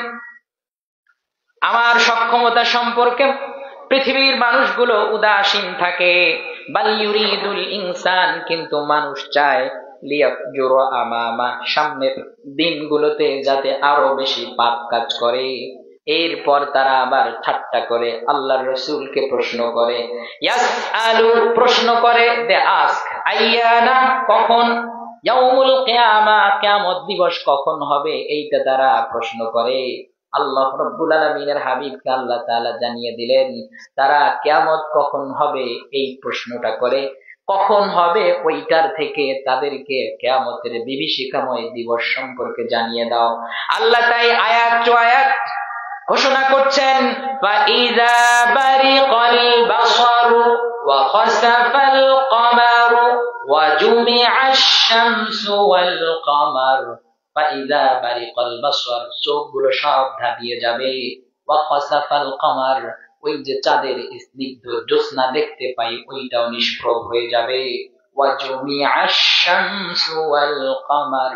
Speaker 2: আমার সক্ষমতা সম্পর্কে পৃথিবীর মানুষগুলো উদাসীন থাকে। বাল ইউরিদুল ইনসান, কিন্তু মানুষ চায়, লিয়াফজুরা আমামা, সামনের দিনগুলোতে যাতে আরো বেশি পাপ কাজ করে। এরপর তারা আবার ঠাট্টা করে, আল্লাহর রাসূলকে প্রশ্ন করে, ইয়াসআলু, প্রশ্ন করে, দে আস্ক, আইয়ানা, কখন, ইয়াউমুল কিয়ামা, কিয়ামত দিবস কখন হবে, এইটা তারা প্রশ্ন করে। আল্লাহ রাব্বুল আলামিনের হাবিবকে আল্লাহ তাআলা জানিয়ে দিলেন, তারা কিয়ামত কখন হবে এই প্রশ্নটা করে। কখন হবে ওইটার থেকে তাদেরকে কিয়ামতের বিভীষিকাময় দিবস সম্পর্কে জানিয়ে দাও। আল্লাহ তাই আয়াত চো আয়াত ঘোষণা করছেন, ফাইযা বারিকাল বাসারু ওয়া খাসাফাল কমারু ওয়া জুমিআশ শামসু ওয়াল কমার। ফাইযা বারিকাল বাসার, চোখগুলো সব ধাঁধিয়ে যাবে। ওয়া খাসাফাল কমার, ওই যে চাঁদের স্নিগ্ধ জ্যোৎস্না দেখতে পাই, ওইটাও নিষ্প্রভ হয়ে যাবে। ওয়া জুমিআশ শামসু ওয়াল কমার,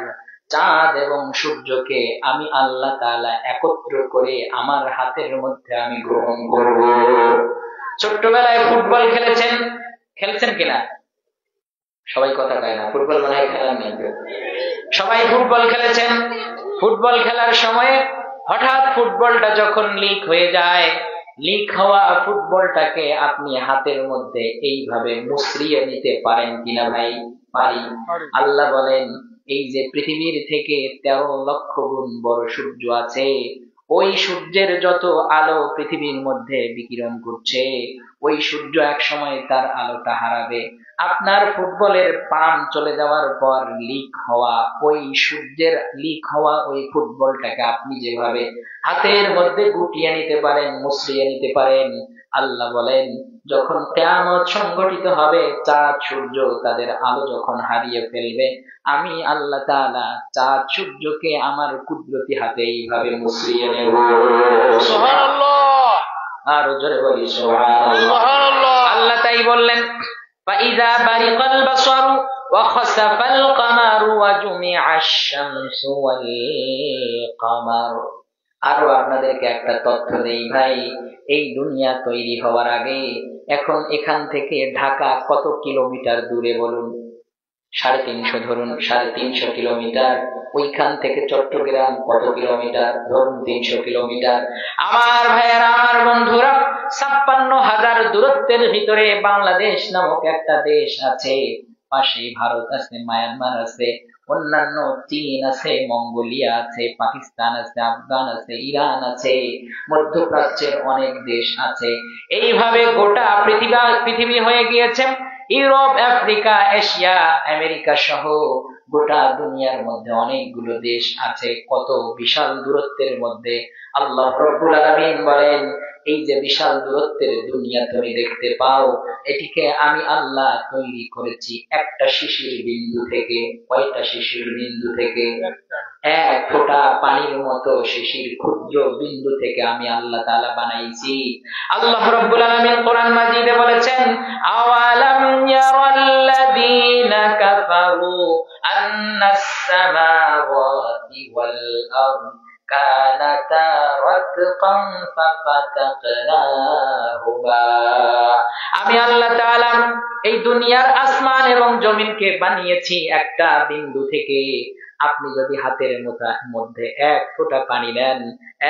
Speaker 2: চাঁদ এবং সূর্যকে আমি আল্লাহ তাআলা একত্র করে আমার হাতের মধ্যে আমি গ্রহণ করব। ছোট্টবেলায় ফুটবল খেলেছেন, খেলছেন কিনা? সবাই কথা কয় না, ফুটবল মনে হয় খেলার নেই। সবাই ফুটবল খেলেছেন। ফুটবল খেলার সময় হঠাৎ ফুটবলটা যখন লিক হয়ে যায়, লিক হওয়া ফুটবলটাকে আপনি হাতের মধ্যে এইভাবে মুচড়িয়ে নিতে পারেন কিনা ভাই? পারি। আল্লাহ বলেন, এই যে পৃথিবীর থেকে 13 লক্ষ গুণ বড় সূর্য আছে, ওই সূর্যের যত আলো পৃথিবীর মধ্যে বিকিরণ করছে, ওই সূর্য এক সময় তার আলোটা হারাবে। আপনার ফুটবলের পাম্প চলে যাওয়ার পর লিক হওয়া ওই সূর্যের লিক হওয়া ওই ফুটবলটাকে আপনি যেভাবে হাতের মধ্যে গুটিয়ে নিতে পারেন, মুচড়িয়ে নিতে পারেন, আল্লাহ বলেন যখন কিয়ামত সংঘটিত হবে, চাঁদ সূর্য তাদের আলো যখন হারিয়ে ফেলবে, আমি আল্লাহ তাআলা চাঁদ সূর্যকে আমার কুদরতি হাতে এইভাবে মুচড়িয়ে নেব।
Speaker 3: সুবহানাল্লাহ।
Speaker 2: আর জোরে বলি সুবহানাল্লাহ।
Speaker 3: সুবহানাল্লাহ।
Speaker 2: আল্লাহ তাই বললেন, فَإِذَا بَرِقَ الْبَصَرُ وَخَسَفَ الْقَمَرُ وَجُمِعَ الشَّمْسُ وَالْقَمَرُ। আরো আপনাদেরকে একটা তথ্য দেই ভাই, এই দুনিয়া তৈরি হওয়ার আগে এখন এখান থেকে ঢাকা কত কিলোমিটার দূরে বলুন? 350 ধরুন, 350 কিলোমিটার। ওইখান থেকে চট্টগ্রাম কত কিলোমিটার? ধরুন 300 কিলোমিটার। আমার ভাইয়েরা, আমার বন্ধুরা, 56,000 দূরত্বের ভিতরে বাংলাদেশ নামক একটা দেশ আছে, পাশে ভারত আছে, মায়ানমার আছে, অন্যান্য চীন আছে, মঙ্গোলিয়া আছে, পাকিস্তান আছে, আফগান আছে, ইরান আছে, মধ্যপ্রাচ্যের অনেক দেশ আছে। এইভাবে গোটা পৃথিবী হয়ে গিয়েছে। ইউরোপ, আফ্রিকা, এশিয়া, আমেরিকা সহ গোটা দুনিয়ার মধ্যে অনেকগুলো দেশ আছে। কত বিশাল দূরত্বের মধ্যে আল্লাহ রাব্বুল আলামিন বলেন, এই যে বিশাল দূরত্বের দুনিয়া তুমি দেখতে পাও, এটিকে আমি আল্লাহ তৈরি করেছি একটা শিশির বিন্দু থেকে। কয়টা শিশির বিন্দু থেকে? এক ফোঁটা পানির মতো শিশির ক্ষুদ্র বিন্দু থেকে আমি আল্লাহ তাআলা বানাইছি। আল্লাহ রাব্বুল আলামিন কোরআন মাজিদে বলেছেন, আওয়ালাম ইয়ারাল্লাযীনা কাফারু আন্নাস সামাওয়াতি ওয়াল আরদ কানাতা রাতকান ফাফাতাকনাহুমা। আমি আল্লাহ তাআলা এই দুনিয়ার আসমান এবং জমিনকে বানিয়েছি একটা বিন্দু থেকে। আপনি যদি হাতের মধ্যে 1 ফোঁটা পানি নেন,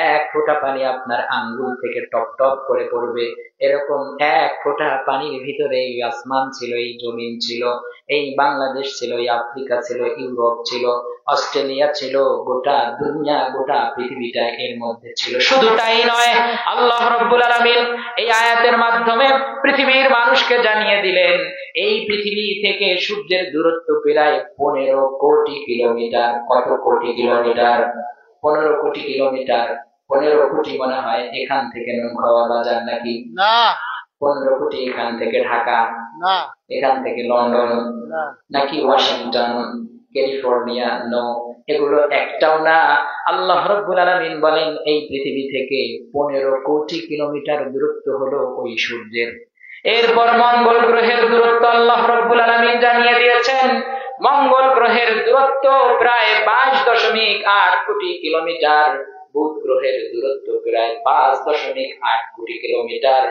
Speaker 2: 1 ফোঁটা পানি আপনার আঙ্গুল থেকে টপ টপ করে পড়বে। এরকম 1 ফোঁটা পানির ভিতরে এই আসমান ছিল, এই জমিন ছিল, এই বাংলাদেশ ছিল, এই আফ্রিকা ছিল, ইউরোপ ছিল, অস্ট্রেলিয়া ছিল, গোটা দুনিয়া, গোটা পৃথিবীটা এর মধ্যে ছিল। শুধু তাই নয়, আল্লাহ রাব্বুল আলামিন এই আয়াতের মাধ্যমে পৃথিবীর মানুষকে জানিয়ে দিলেন, এই পৃথিবী থেকে সূর্যের দূরত্ব প্রায় 15 কোটি কিলোমিটার। কত কোটি কিলোমিটার? 15 কোটি কিলোমিটার। 15 কোটি মনে হয় এখান থেকে নৌখাওয়া বাজার নাকি?
Speaker 3: না।
Speaker 2: 15 কোটি এখান থেকে ঢাকা
Speaker 3: না।
Speaker 2: এখান থেকে লন্ডন
Speaker 3: না।
Speaker 2: নাকি ওয়াশিংটন, ক্যালিফোর্নিয়া? নো, এগুলো একটাও না। আল্লাহ রাব্বুল আলামিন বলেন, এই পৃথিবী থেকে 15 কোটি কিলোমিটার দূরত্ব হলো ওই সূর্যের। এরপর মঙ্গল গ্রহের দূরত্ব আল্লাহ রাব্বুল আলামিন জানিয়ে দিয়েছেন। মঙ্গল গ্রহের দূরত্ব প্রায় 22.8 কোটি কিলোমিটার। বুধ গ্রহের দূরত্ব প্রায় 5.8 কোটি কিলোমিটার।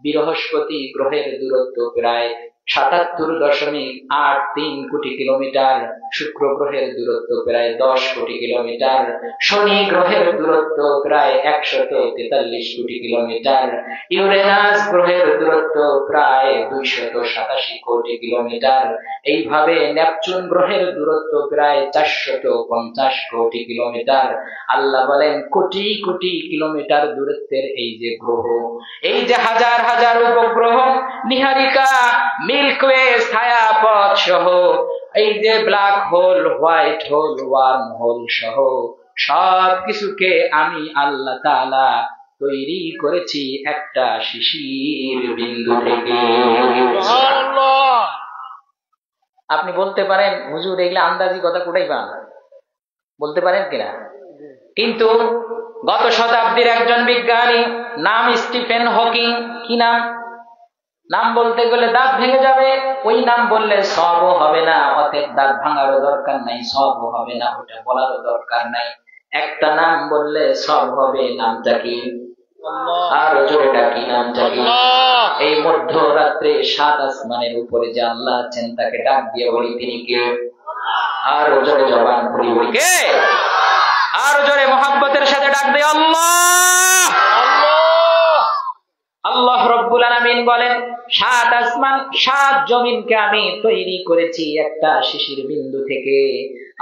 Speaker 2: বৃহস্পতি গ্রহের দূরত্ব প্রায় 77.83 কোটি কিলোমিটার। শুক্র গ্রহের দূরত্ব প্রায় 10 কোটি কিলোমিটার। শনি গ্রহের দূরত্ব প্রায় 143 কোটি কিলোমিটার। ইউরেনাস গ্রহের দূরত্ব প্রায় 287 কোটি কিলোমিটার। এইভাবে নেপচুন গ্রহের দূরত্ব প্রায় 450 কোটি কিলোমিটার। আল্লাহ বলেন, কোটি কোটি কিলোমিটার দূরত্বের এই যে গ্রহ, এই যে হাজার হাজার উপগ্রহ, নিহারিকা, মিল্কওয়ে, ছায়াপথ সহ, এই যে black hole, white hole, wormhole সহ সব কিছুকে আমি আল্লাহ তাআলা তৈরি করেছি একটা শিশির বিন্দু থেকে।
Speaker 3: সুবহানাল্লাহ।
Speaker 2: আপনি বলতে পারেন, হুজুর এগুলা আন্দাজি কথা কোথায় পান? বলতে পারেন কিনা? কিন্তু গত শতাব্দীর একজন বিজ্ঞানী, নাম স্টিফেন হকিং। কি নাম? নাম বলতে গেলে দাঁত ভেঙে যাবে, ওই নাম বললে সবও হবে না, অতএব দাঁত ভাঙারও দরকার নাই, সবও হবে না, ওটা বলারও দরকার নাই। একটা নাম বললে সব হবে, নামটা কি? আর জোরে ডাকি নামটা কি? এই মধ্যরাত্রে 7 আসমানের উপরে যে আল্লাহ আছেন তাকে ডাক দিয়ে বলি তিনি কে? আর জোরে জবান খুলি বলি কে? আর জোরে মোহাব্বতের সাথে ডাক দিয়ে আল্লাহ। আল্লাহ রব্বুল আলামিন বলেন 7 আসমান 7 জমিনকে আমি তৈরি করেছি একটা শিশির বিন্দু থেকে।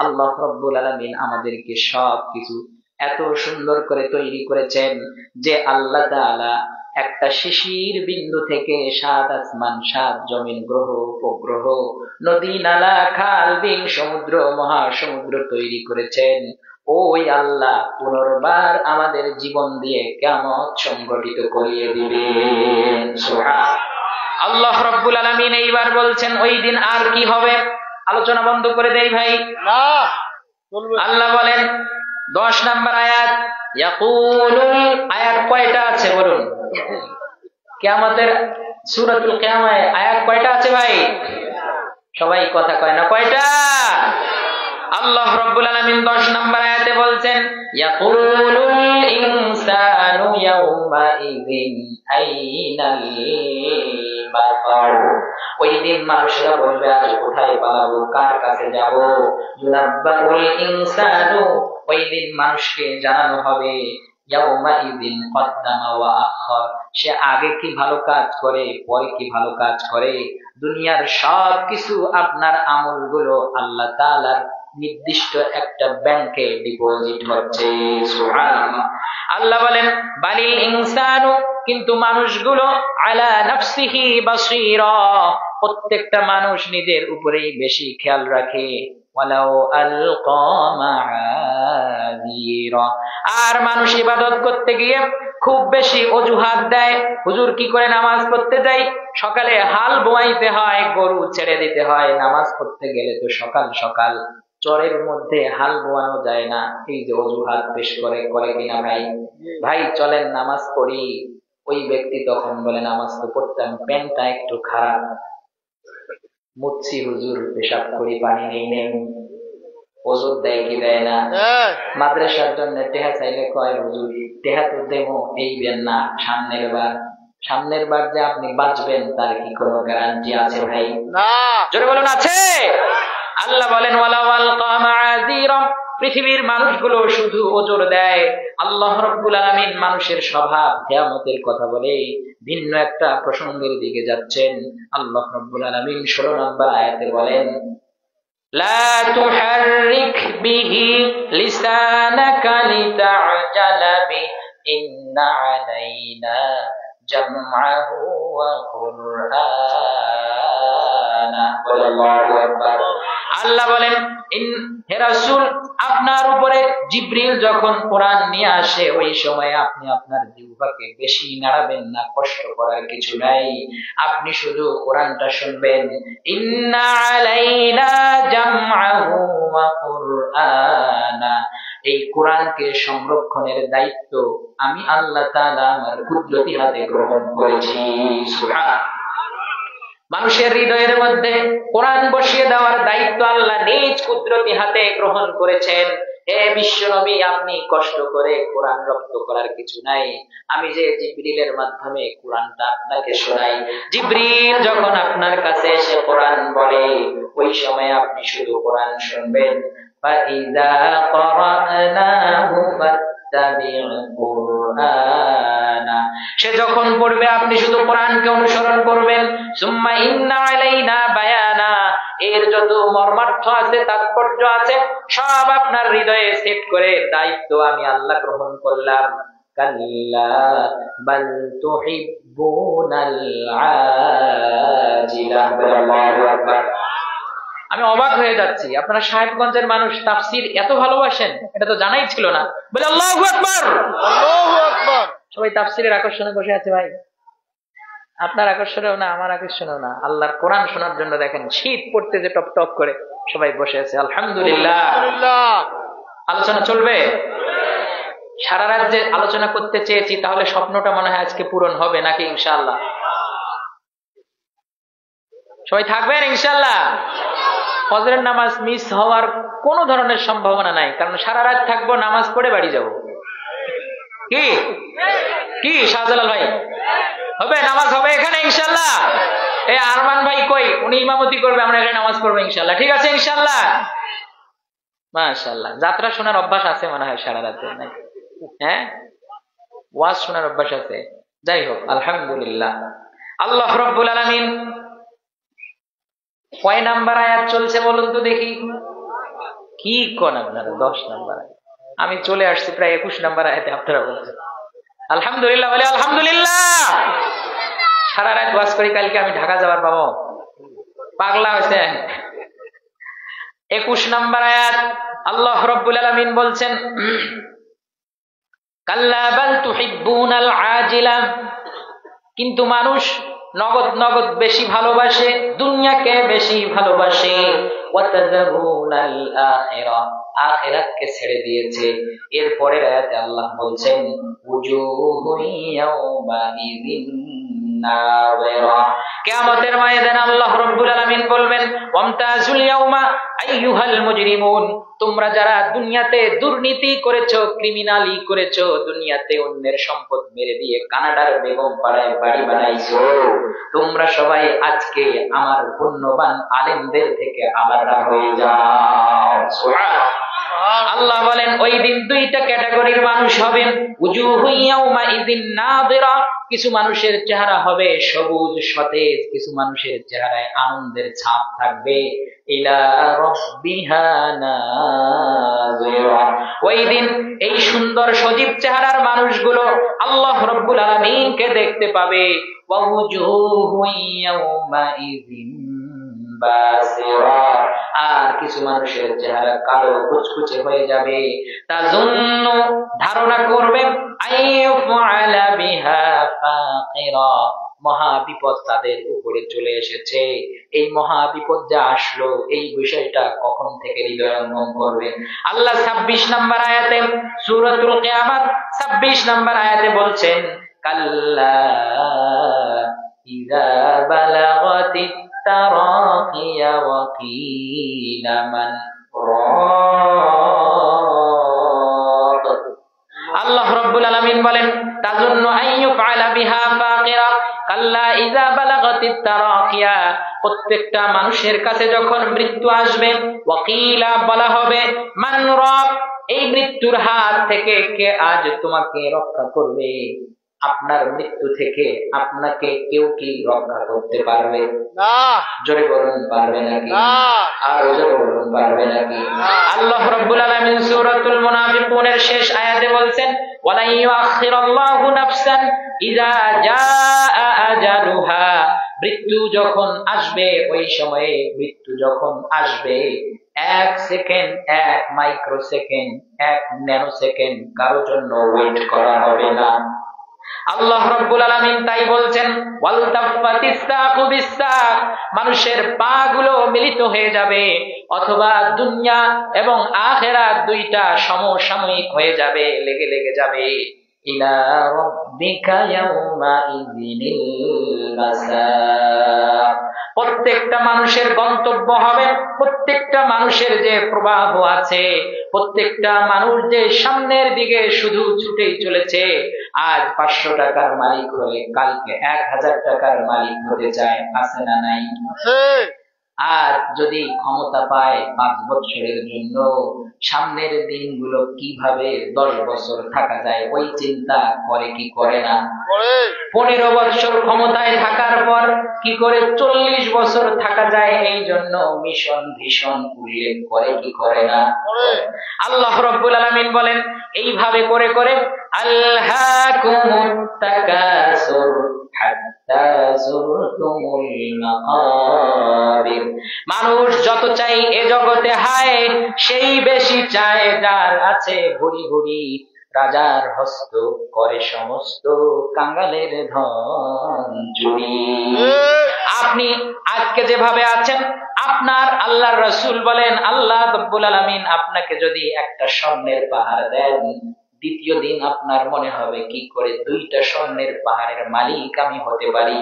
Speaker 2: আল্লাহ রব্বুল আলামিন আমাদেরকে সবকিছু এত সুন্দর করে তৈরি করেছেন যে আল্লাহ তাআলা একটা শিশির বিন্দু থেকে 7 আসমান 7 জমিন গ্রহ উপগ্রহ নদী নালা খাল বিল সমুদ্র মহাসমুদ্র তৈরি করেছেন। ওই আল্লাহ পুনর্বার আমাদের জীবন দিয়ে কিয়ামত সংগঠিত করিয়ে দিবেন। সুবহান আল্লাহ রব্বুল আলামিন এইবার বলছেন ওই দিন আর কি হবে? আলোচনা বন্ধ করে দেই ভাই না, আল্লাহ বলেন 10 নম্বর আয়াত, ইয়াকুলুল আয়াত কয়টা আছে বলুন? কিয়ামতের সূরাতুল কিয়ামায় আয়াত কয়টা আছে ভাই? সবাই কথা কয় না, কয়টা? আল্লাহ রাব্বুল আলামিন 10 নম্বর আয়াতে বলছেন ইয়াকুলুল ইনসানু ইয়াউমা ইযিন আইনাল মাফার। ওই দিন মানুষরা বলবে আজ কোথায় পালাবো, কার কাছে যাব? ইউনাব্বাউল ইনসানু, ওই দিন মানুষকে জানানো হবে ইয়াউমা ইযিন কদ্দামা ওয়া আখার, সে আগে কি ভালো কাজ করে পরে কি ভালো কাজ করে। দুনিয়ার সব কিছু আপনার আমলগুলো আল্লাহ তাআলার নির্দিষ্ট একটা ব্যাংকে ডিপোজিট হচ্ছে। সুবহানাল্লাহ। আল্লাহ বলেন বালিল ইনসানু, কিন্তু মানুষগুলো আলা নাফসিহি বাসীরা, প্রত্যেকটা মানুষ নিজের উপরেই বেশি খেয়াল রাখে। ওয়ালাউ আলকা মাআযীরা, আর মানুষ ইবাদত করতে গিয়ে খুব বেশি অজুহাত দেয়। হুজুর কি করে নামাজ পড়তে যাই? সকালে হাল বোয়াইতে হয়, গরু ছেড়ে দিতে হয়, নামাজ পড়তে গেলে তো সকাল সকাল চরের মধ্যে হাল বোয়ানো যায় না। এই যে অজুহাত পেশ করে, করে কিনা ভাই? ভাই চলেন নামাজ পড়ি। ওই ব্যক্তি তখন বলে নামাজ তো পড়তাম, প্যান্টটা একটু খারাপ, মুচ্ছি হুজুর, পেশাব করি, পানি নেই নেই। ওজুর দেয় কি দেয় না? মাদ্রাসার জন্য টেহা চাইলে কয় হুজুর টেহা তো দেবো, এই বেন না, সামনের বার যে আপনি বাঁচবেন তার কি কোনো গ্যারান্টি আছে ভাই? না। জোরে বলুন আছে? আল্লাহ বলেন ওয়ালাউ আলকা মাআযীরা, পৃথিবীর মানুষগুলো শুধু ওজর দেয়। আল্লাহ রাব্বুল আলামিন মানুষের স্বভাব কিয়ামতের কথা বলে ভিন্ন একটা প্রসঙ্গের দিকে যাচ্ছেন। আল্লাহ রাব্বুল আলামিন 16 নম্বর আয়াতে বলেন লা তুহাররিক বিহি লিসানাকা লিতা'জালা বিহি ইন্না আলাইনা জামআহু ওয়া কুরআনা। আল্লাহু আকবার। আল্লাহ বলেন হে রাসূল, আপনার উপরে জিবরিল যখন কোরআন নিয়ে আসে ওই সময় আপনি আপনার জিহ্বাকে বেশি নাড়াবেন না, কষ্ট করার কিছু নাই, আপনি শুধু কোরআনটা শুনবেন। ইন্না আলাইনা জামআহু ওয়া কুরআনা, এই কোরআনকে সংরক্ষণের দায়িত্ব আমি আল্লাহ তাআলা আমার কুদরতি হাতে গ্রহণ করেছি। সুবহানাল্লাহ। মানুষের হৃদয়ের মধ্যে কোরআন বসিয়ে দেওয়ার দায়িত্ব আল্লাহ নিজ কুদরতি হাতে গ্রহণ করেছেন। হে বিশ্বনবী, আপনি কষ্ট করে কোরআন রপ্ত করার কিছু নাই। আমি যে জিবরিলের মাধ্যমে কোরআনটা আপনাকে শোনাই, জিবরিল যখন আপনার কাছে এসে কোরআন বলে ওই সময় আপনি শুধু কোরআন শুনবেন। ফাইযা ক্বরানাহু ফাত্তাবি'ল কুরআনা, সে যখন পড়বে আপনি শুধু কোরআনকে অনুসরণ করবেন। সুম্মা ইন্না আলাইনা বায়ানা, এর যত মর্মার্থ আছে তাৎপর্য আছে সব আপনার হৃদয়ে সেট করে দায়িত্ব আমি আল্লাহ গ্রহণ করলাম। কাল্লা বাল তুহিব্বুনাল আজিলা। আল্লাহু আকবার। আমি অবাক হয়ে যাচ্ছি, আপনারা সাহেবগঞ্জের মানুষ তাফসীর এত ভালোবাসেন, এটা তো জানাই ছিল না। বলে আল্লাহু আকবার, আল্লাহু আকবার। সবাই তাফসীরের আকর্ষণে বসে আছে ভাই। আপনার আকর্ষণেও না, আমার আকর্ষণেও না, আল্লাহর কোরআন শোনার জন্য দেখেন শীত পড়তে যে টপ টপ করে সবাই বসে আছে। আলহামদুলিল্লাহ। আলোচনা চলবে। সারা রাত যে আলোচনা করতে চেয়েছি, তাহলে স্বপ্নটা মনে হয় আজকে পূরণ হবে নাকি? ইনশাআল্লাহ সবাই থাকবেন ইনশাআল্লাহ। ফজরের নামাজ মিস হওয়ার কোনো ধরনের সম্ভাবনা নাই, কারণ সারা রাত থাকবো, নামাজ পড়ে বাড়ি যাব। কি কি শাহজালাল ভাই হবে? নামাজ হবে এখানে ইনশাল্লাহ? এই আরমান ভাই কই? উনি ইমামতি করবে, আমরা এখানে নামাজ পড়বো ইনশাল্লাহ। ঠিক আছে ইনশাল্লাহ? মাশাআল্লাহ। যাত্রা শোনার অভ্যাস আছে মনে হয় সারা রাতে নাকি? হ্যাঁ, ওয়াজ শোনার অভ্যাস আছে। যাই হোক, আলহামদুলিল্লাহ। আল্লাহ রাব্বুল আলামিন কয় নাম্বার আয়াত চলছে বলুন তো দেখি? কি কোন আপনারা? 10 নাম্বার আয়াত। আমি চলে আসছি প্রায় 21 নাম্বার আয়াতে। আপনারা বলছেন আলহামদুলিল্লাহ, বলে আলহামদুলিল্লাহ। সারা রাত ওয়াজ করি, কালকে আমি ঢাকা যাবার পাবো? পাগলা হয়েছে। 21 নাম্বার আয়াত আল্লাহ রাব্বুল আলামিন বলছেন, কাল্লা বাল তুহিব্বুনাল আজিলা, কিন্তু মানুষ নগদ নগদ বেশি ভালোবাসে, দুনিয়াকে বেশি ভালোবাসে। ওয়াতাযারুনাল আখিরা, আখিরাতকে ছেড়ে দিয়েছে। এরপরের আয়াতে আল্লাহ বলছেন, উজুহু ইয়াওমাইযিন নাযিরা, কিয়ামতের ময়দানে আল্লাহ রাব্বুল আলামিন বলবেন, ওয়ামতাজুল ইয়াওমা আইয়ুহাল মুজরিমুন, তোমরা যারা দুনিয়াতে দুর্নীতি করেছো, ক্রিমিনালি করেছো, দুনিয়াতে অন্যের সম্পদ মেরে দিয়ে কানাডার বেগম পাড়ায় বাড়ি বানাইছো, তোমরা সবাই আজকে আমার পুণ্যবান আলেমদের থেকে আলাদা হয়ে যাও। সুবহানাল্লাহ। আল্লাহ বলেন ওই দিন দুইটা ক্যাটাগরির মানুষ হবেন। উজুহু ইয়াওমাইযিন নাযিরা, কিছু মানুষের চেহারা হবে সবুজ সতেজ, কিছু মানুষের চেহারায় আনন্দের ছাপ থাকবে। ইলা রাব্বিহা নাযিরা, ওই দিন এই সুন্দর সজীব চেহারার মানুষগুলো আল্লাহ রাব্বুল আলামিনকে দেখতে পাবে। ওয়া উজুহু ইয়াওমাইযিন বাসিরা, আর কিছু মানুষের চেহারা কালো কুচকুচে হয়ে যাবে। তাজুন্নু, ধারণা করবে, আইয়ুফআলা বিহা ফাকিরা, মহা বিপদ তাদের উপরে চলে এসেছে। এই মহা বিপদ যা আসলো, এই বিষয়টা কখন থেকে হৃদয়ঙ্গম করবে? আল্লাহ 26 নাম্বার আয়াতে সূরাতুল কিয়ামত 26 নাম্বার আয়াতে বলছেন, কাল্লা ইযা বালাগাতিত তারাকিয়া ওয়া কিলা মান রাদ। আল্লাহ রাব্বুল আলামিন বলেন, তাজুন্নু আইয়ুফআলা বিহা ফাকিরা, কাল্লা ইযা বালাগাতিত তারাকিয়া, প্রত্যেকটা মানুষের কাছে যখন মৃত্যু আসবে, ওয়া কিলা, বলা হবে, মান রাদ, এই মৃত্যুর হাত থেকে কে আজ তোমাকে রক্ষা করবে? আপনার মৃত্যু থেকে আপনাকে কেউ কি রক্ষা করতে পারবে?
Speaker 3: না।
Speaker 2: জোরে বলুন, পারবে নাকি? আর জোরে বলুন, পারবে নাকি? আল্লাহ রাব্বুল আলামিন সূরাতুল মুনাফিকুনের শেষ আয়াতে বলছেন, ওয়ালা ইউআখিরাল্লাহু নাফসান ইযা জাআ আজালুহা, মৃত্যু যখন আসবে, ওই সময়ে মৃত্যু যখন আসবে, 1 second, 1 micro second, 1 nano second কারোর জন্য ওয়েট করা হবে না। আল্লাহ রাব্বুল আলামিন তাই বলছেন, ওয়াল তাফাতিস সাকু বিসাক, মানুষের পা গুলো মিলিত হয়ে যাবে, অথবা দুনিয়া এবং আখিরাত দুইটা সমসাময়িক হয়ে যাবে, লেগে লেগে যাবে। ইলা রাব্বিকা ইয়াওমাইযিনিল মাসাক, প্রত্যেকটা মানুষের গন্তব্য হবে, প্রত্যেকটা মানুষের যে প্রবাহ আছে, প্রত্যেকটা মানুষ যে সামনের দিকে শুধু ছুটেই চলেছে। আজ 500 টাকার মালিক হয়ে কালকে 1000 টাকার মালিক হতে চায়, আছে না নাই? আর যদি ক্ষমতা পায় 5 বছরের জন্য, সামনের দিনগুলো কিভাবে 10 বছর থাকা যায় ওই চিন্তা করে কি করে না? 15 বছর ক্ষমতায় থাকার পর কি করে 40 বছর থাকা যায়, এই জন্য মিশন ভীষণ উল্লেখ করে কি করে না? আল্লাহ রাব্বুল আলামিন বলেন, এইভাবে করে করে আলহাকুমুত তাকাসুর হাত্তা যুরতুমুল মাকাবির, মানুষ যত চাই এ জগতে হায়, সেই বেশি চায় যার আছে ভুরি ভুরি। রাজার হস্ত করে সমস্ত কাঙ্গালের ধন চুরি। আপনি আজকে যেভাবে আছেন, আপনার আল্লাহর রাসূল বলেন, আল্লাহ রাব্বুল আলামিন আপনাকে যদি একটা স্বর্ণের পাহাড় দেন, দ্বিতীয় দিন আপনার মনে হবে কি করে 2টা স্বর্ণের পাহাড়ের মালিক আমি হতে পারি।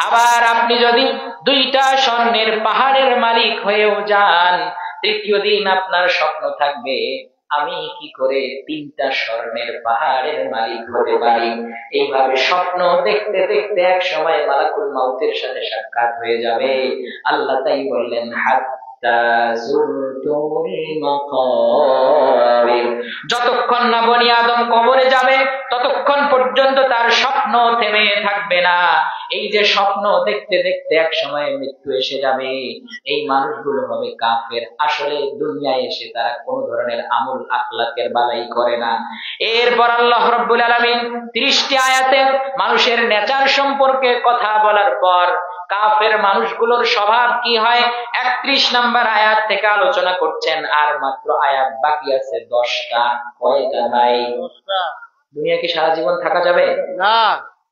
Speaker 2: আবার আপনি যদি 2টা স্বর্ণের পাহাড়ের মালিক হয়েও যান, তৃতীয় দিন আপনার স্বপ্ন থাকবে আমি কি করে 3টা স্বর্ণের পাহাড়ের মালিক হতে পারি। এইভাবে স্বপ্ন দেখতে দেখতে এক সময় মালাকুল মাউতের সাথে সাক্ষাৎ হয়ে যাবে। আল্লাহ তাই বললেন, যতক্ষণ না বনি আদম কবরে যাবে ততক্ষণ পর্যন্ত তার স্বপ্ন থেমে থাকবে না। এই যে স্বপ্ন দেখতে দেখতে এক সময় মৃত্যু এসে যাবে, এই মানুষগুলো হবে কাফের। আসলে দুনিয়ায় এসে তারা কোন ধরনের আমল আখলাকের বালাই করে না। এরপর আল্লাহ রাব্বুল আলামিন 30টি আয়াতে মানুষের নেচার সম্পর্কে কথা বলার পর কাফের মানুষগুলোর স্বভাব কি হয় 31 নম্বর আয়াত থেকে আলোচনা করছেন। আর মাত্র আয়াত বাকি আছে 10টা। কয়টা ভাই? দুনিয়া কি সারা জীবন থাকা যাবে?
Speaker 3: না।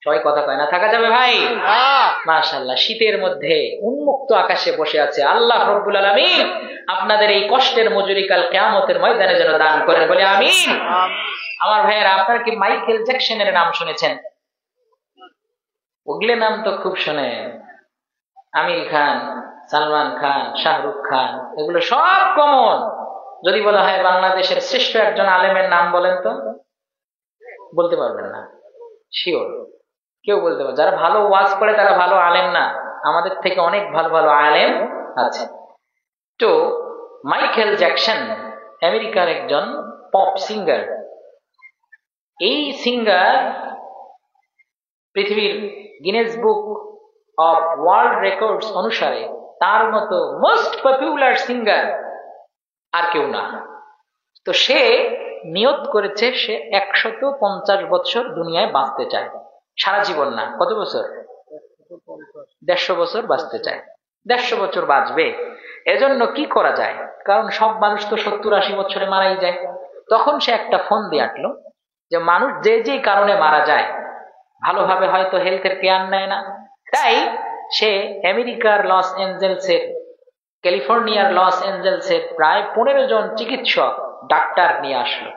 Speaker 2: সবাই কথা কয় না, থাকা যাবে ভাই?
Speaker 3: না।
Speaker 2: মাশাআল্লাহ, শীতের মধ্যে উন্মুক্ত আকাশে বসে আছে আল্লাহ রাব্বুল আলামিন আপনাদের এই কষ্টের মজুরি কাল কিয়ামতের ময়দানে যেন দান করেন, বলে আমিন। আমার ভাইয়েরা, আপনারা কি মাইকেল জ্যাকসনের নাম শুনেছেন? ওগুলো নাম তো খুব শোনেন, আমির খান, সালমান খান, শাহরুখ খান, এগুলো সব কমন। যদি বলা হয় বাংলাদেশের শ্রেষ্ঠ একজন আলেমের নাম বলেন তো, বলতে পারবেন না, শিওর কেউ বলতে পারবে। যারা ভালো ওয়াজ করে তারা ভালো আলেম না, আমাদের থেকে অনেক ভালো ভালো আলেম আছে। তো মাইকেল জ্যাকসন আমেরিকার একজন পপ সিঙ্গার। এই সিঙ্গার পৃথিবীর Guinness book of world records অনুসারে তার মতো মোস্ট পপুলার সিঙ্গার আর কেউ না। তো সে নিয়ত করেছে সে 150 বছর দুনিয়ায় বাঁচতে চায়, সারা জীবন না। কত বছর? 150 বছর বাঁচতে চায়। 150 বছর বাঁচবে। এজন্য কি করা যায়, কারণ সব মানুষ তো 70-80 বছরে মারাই যায়। তখন সে একটা ফোন দিয়ে আটলো যে মানুষ যে যে কারণে মারা যায়, ভালোভাবে হয়তো হেলথের কেয়ার নেয় না, তাই সে আমেরিকার লস এঞ্জেলসের, ক্যালিফোর্নিয়ার লস এঞ্জেলসের প্রায় 15 জন চিকিৎসক ডাক্তার নিয়ে আসলো।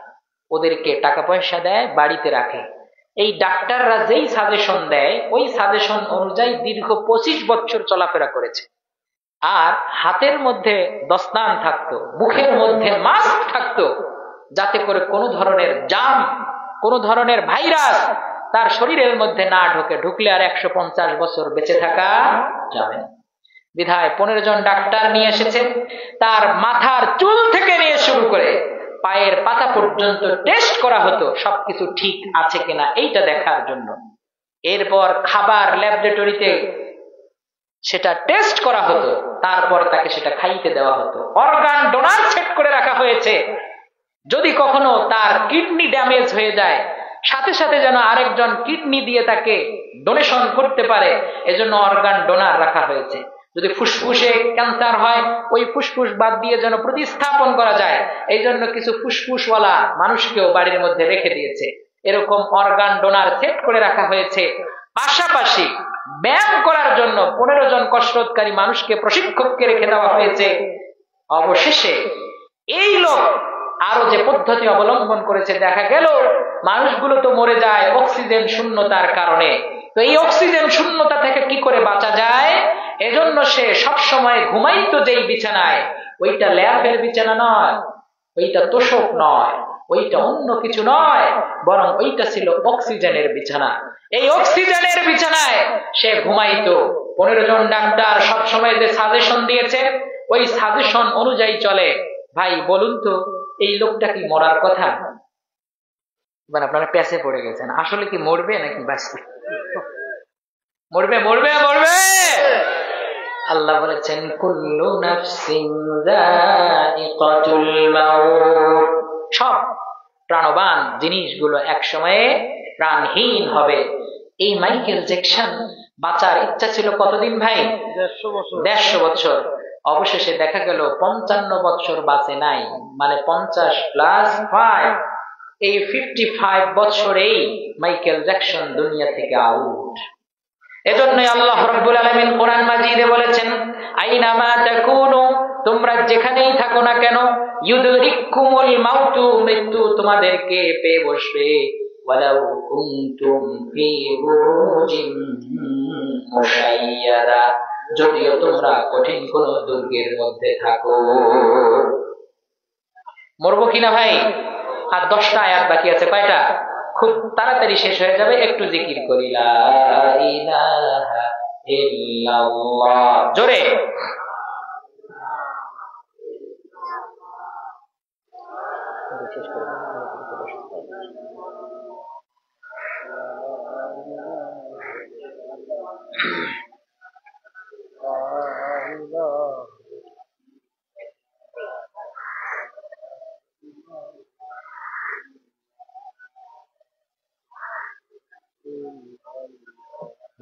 Speaker 2: ওদেরকে টাকা পয়সা দেয়, বাড়িতে রাখে। এই ডাক্তাররা যেই সাজেশন দেয় ওই সাজেশন অনুযায়ী দীর্ঘ 25 বছর চলাফেরা করেছে। আর হাতের মধ্যে দস্তান থাকতো, মুখের মধ্যে মাস্ক থাকতো, যাতে করে কোনো ধরনের জাম, কোনো ধরনের ভাইরাস তার শরীরের মধ্যে না ঢোকে। ঢুকলে আর 150 বছর বেঁচে থাকা যাবে না। বিধায় 15 জন ডাক্তার নিয়ে এসেছে। তার মাথার চুল থেকে নিয়ে শুরু করে পায়ের পাতা পর্যন্ত টেস্ট করা হতো সবকিছু ঠিক আছে কিনা, এইটা দেখার জন্য। এরপর খাবার ল্যাবরেটরিতে সেটা টেস্ট করা হতো, তারপর তাকে সেটা খাইতে দেওয়া হতো। অর্গান ডোনার সেট করে রাখা হয়েছে, যদি কখনো তার কিডনি ড্যামেজ হয়ে যায় সাথে সাথে যেন আরেকজন কিডনি দিয়ে তাকে ডোনেশন করতে পারে, এজন্য অর্গান ডোনার রাখা হয়েছে। যদি ফুসফুসে ক্যান্সার হয় ওই ফুসফুস বাদ দিয়ে যেন প্রতিস্থাপন করা যায়, এই জন্য কিছু ফুসফুসওয়ালা মানুষকেও বাড়ির মধ্যে রেখে দিয়েছে। এরকম অর্গান ডোনার সেট করে রাখা হয়েছে। পাশাপাশি ব্যায়াম করার জন্য 15 জন কসরতকারী মানুষকে, প্রশিক্ষককে রেখে দেওয়া হয়েছে। অবশেষে এই লোক আরো যে পদ্ধতি অবলম্বন করেছে, দেখা গেল মানুষগুলো তো মরে যায় অক্সিজেন শূন্যতার কারণে। তো এই অক্সিজেন শূন্যতা থেকে কি করে বাঁচা যায়, এজন্য সে সবসময় ঘুমাইতো যেই বিছানায়, ওইটা ল্যাবের বিছানা নয়, ওইটা তোষক নয়, ওইটা অন্য কিছু নয়, বরং ওইটা ছিল অক্সিজেনের বিছানা। এই অক্সিজেনের বিছানায় সে ঘুমাইতো। 15 জন ডাক্তার সবসময় যে সাজেশন দিয়েছে ওই সাজেশন অনুযায়ী চলে। ভাই বলুন তো, এই লোকটা কি মরার কথা? মানে আপনারা প্যাসে পড়ে গেছেন, আসলে কি মরবে নাকি বাঁচবে? মরবে, মরবে, মরবে। আল্লাহ বলেছেন কুল্লু নাফসিন যায়িকাতুল মাউত, সব প্রাণবান জিনিসগুলো এক সময়ে প্রাণহীন হবে। এই মাইকেল জ্যাকসন বাঁচার ইচ্ছা ছিল কতদিন ভাই? 150 বছর। অবশেষে দেখা গেল 55 বছর বাঁচে নাই, মানে 50 + 5, এই 55 বছরেই মাইকেল জ্যাকসন দুনিয়া থেকে আউট। এজন্যই আল্লাহ রাব্বুল আলামিন কোরআন মাজিদে বলেছেন, আইনামা তাকুনু, তোমরা যেখানেই থাকো না কেন, ইউদরিকুমুল মাউতু, মৃত্যু তোমাদেরকে পেয়ে বসবে। ওয়ালাউ কুনতুম ফি বুরুজিন মুশাইয়াদা, যদিও তোমরা কঠিন কোন দুর্গের মধ্যে থাকো। মরবো কিনা ভাই? আর 10টা আয়াত বাকি আছে। কয়টা? খুব তাড়াতাড়ি শেষ হয়ে যাবে। একটু জিকির করি, লা ইলাহা ইল্লাল্লাহ, জোরে।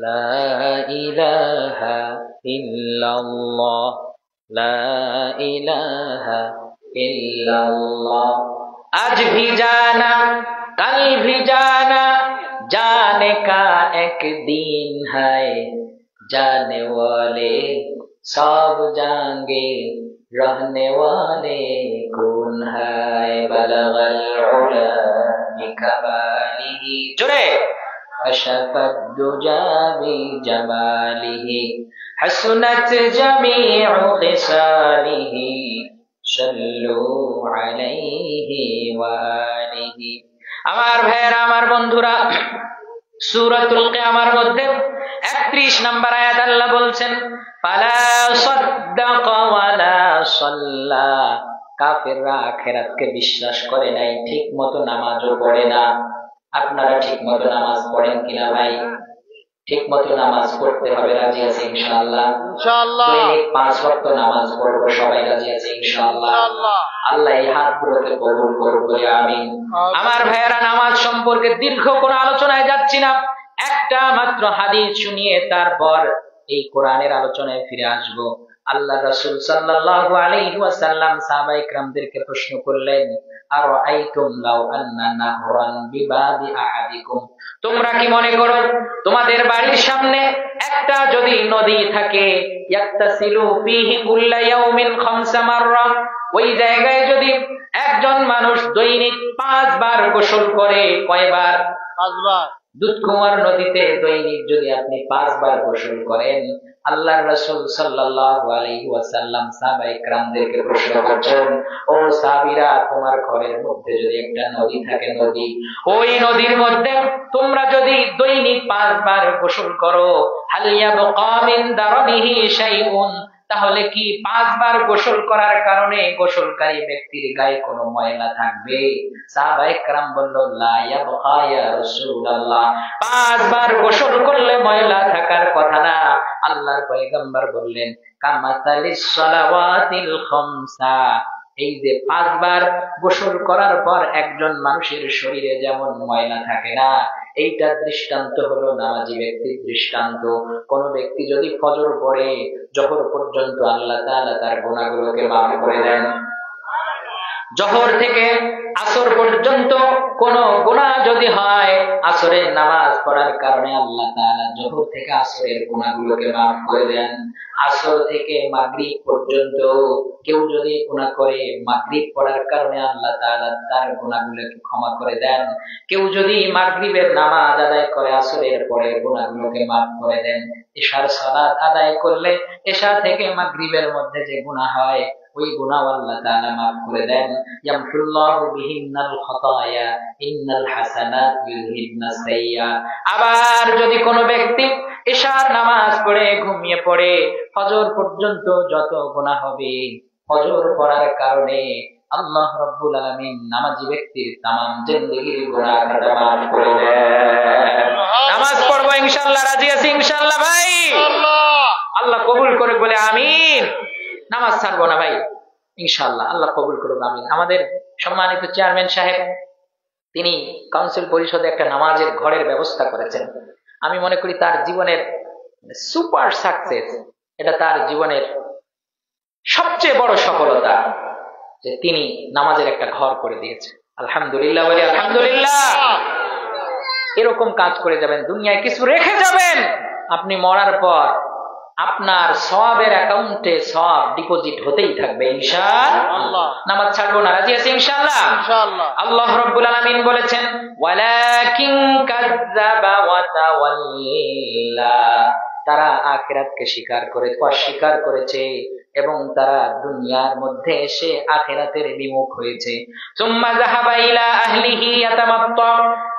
Speaker 2: লা ইলাহা ইল্লাল্লাহ, লা ইলাহা ইল্লাল্লাহ। আজ ভি জানা কল ভি জানা, जाने का एक दिन है, जाने वाले सब जाएंगे, रहने वाले कौन है, बलगल उला बिकमालिही, जोरे। अशफत दुजा बिजमालिही, हसनत जमीउ खिसालिही, सल्लु अलैहि वालिही। আমার ভাইয়েরা, আমার বন্ধুরা, সূরাতুল কিয়ামার মধ্যে 31 নম্বর আয়াত আল্লাহ বলছেন, ফালা সাদ্দাকা ওয়ালা সাল্লা। কাফেররা আখিরাতকে বিশ্বাস করে নাই, ঠিক মতো নামাজও পড়ে না। আপনারা ঠিক মতো নামাজ পড়েন কিনা ভাই? ঠিক মতো নামাজ পড়তে হবে, রাজি আছে ইনশাআল্লাহ? ইনশাআল্লাহ। দৈনিক 5 ওয়াক্ত নামাজ পড়বো, সবাই রাজি আছে ইনশাআল্লাহ? আল্লাহ এই হাতগুলোকে কবুল করুক, বলে আমিন। আমার ভাইয়েরা, নামাজ সম্পর্কে দীর্ঘ কোনো আলোচনায় যাচ্ছি না, একটা মাত্র হাদিস শুনিয়ে তারপর এই কোরআনের আলোচনায় ফিরে আসবো। আল্লাহ রাসূল সাল্লাল্লাহু আলাইহি ওয়াসাল্লাম সাহাবায়ে কিরামদেরকে প্রশ্ন করলেন, আরাআইতুম লাউ আন্না নাহরান বিবাবি আহাদিকুম, তোমরা কি মনে করো তোমাদের বাড়ির সামনে একটা যদি নদী থাকে, ইয়াক্তাসিলু ফীহি কুল্লা ইয়াউমিন 5 মাররা, ওই জায়গায় যদি একজন মানুষ দৈনিক 5 বার গোসল করে, কয়বার? 5 বার। দুধকুমার নদীতে দৈনিক যদি আপনি 5 বার গোসল করেন, আল্লাহর রাসূল সাল্লাল্লাহু আলাইহি ওয়াসাল্লাম সাহাবায়ে কিরামদেরকে প্রশ্ন করছেন, ও সাহাবীরা, তোমার ঘরের মধ্যে যদি একটা নদী থাকে, নদী, ওই নদীর মধ্যে তোমরা যদি দৈনিক 5 বার গোসল করো, হাল ইয়াবকা মিন দারনিহি শাইউন, তাহলে কি 5 বার গোসল করার কারণে গোসলকারী ব্যক্তির গায়ে কোনো ময়লা থাকবে? সাহাবায়ে কেরাম বলল, লা ইয়াবকা ইয়া রাসূলুল্লাহ, 5 বার গোসল করলে ময়লা থাকার কথা না। আল্লাহর পয়গম্বর বললেন, কামাসালিস সালাওয়াতিল খামসা, এই যে 5 বার গোসল করার পর একজন মানুষের শরীরে যেমন ময়লা থাকে না, এইটা দৃষ্টান্ত হলো নামাজি ব্যক্তির দৃষ্টান্ত। কোন ব্যক্তি যদি ফজর পড়ে জোহর পর্যন্ত, আল্লাহ তাআলা তার গুনাহগুলোকে মাফ করে দেন। জোহর থেকে আসর পর্যন্ত কোন গুনাহ যদি হয়, আসরের নামাজ পড়ার কারণে আল্লাহ তাআলা জোহর থেকে আসরের গুনাহগুলোকে মাফ করে দেন। আসর থেকে মাগরিব পর্যন্ত কেউ যদি গুনাহ করে, মাগরিব পড়ার কারণে আল্লাহ তাআলা তার গুনাহগুলোকে ক্ষমা করে দেন। কেউ যদি মাগরিবের নামাজ আদায় করে, আসরের পরে গুনাহগুলোকে মাফ করে দেন। ইশার সালাত আদায় করলে ইশা থেকে মাগরিবের মধ্যে যে গুনাহ হয়, ওই গুনাহ আল্লাহ তাআলা মাফ করে দেন। ইয়ামহুল্লাহু বিহিন্নাল খাতায়া ইন্নাল হাসানাত ইউযহিবনাস সাইয়্যাত। আবার যদি কোনো ব্যক্তি ইশার নামাজ পড়ে ঘুমিয়ে পড়ে, ফজর পর্যন্ত যত গুনাহ হবে, ফজর পড়ার কারণে আল্লাহ রাব্বুল আলামিন নামাজি ব্যক্তির তামাম জিন্দেগির গুনাহ খাতা মাফ করে দেন। নামাজ পড়বো ইনশাআল্লাহ, রাজি আছি ইনশাআল্লাহ ভাই? আল্লাহ কবুল করে, বলে আমিন। নামাজ ছাড়বো না ভাই ইনশাআল্লাহ, আল্লাহ কবুল করুক, আমিন। আমাদের সম্মানিত চেয়ারম্যান সাহেব, তিনি কাউন্সিল পরিষদে একটা নামাজের ঘরের ব্যবস্থা করেছেন। আমি মনে করি তার জীবনের সুপার সাকসেস, এটা তার জীবনের সবচেয়ে বড় সফলতা যে তিনি নামাজের একটা ঘর করে দিয়েছে। আলহামদুলিল্লাহ বলি আলহামদুলিল্লাহ। এরকম কাজ করে যাবেন, দুনিয়ায় কিছু রেখে যাবেন, আপনি মরার পর আপনার সওয়াবের অ্যাকাউন্টে সওয়াব ডিপোজিট হতেই থাকবে ইনশাআল্লাহ। নামাজ ছাড়বো না, রাজি আছি ইনশাআল্লাহ? ইনশাআল্লাহ। আল্লাহ রাব্বুল আলামিন বলেছেন, ওয়ালাকিন কাযযাবা ওয়া তাওয়াল্লা, তারা আখিরাতকে অস্বীকার করেছে এবং তারা দুনিয়ার মধ্যে এসে আখিরাতের বিমুখ হয়েছে। সুম্মা যাহাবা ইলা আহলিহি ইয়াতামাত্তা,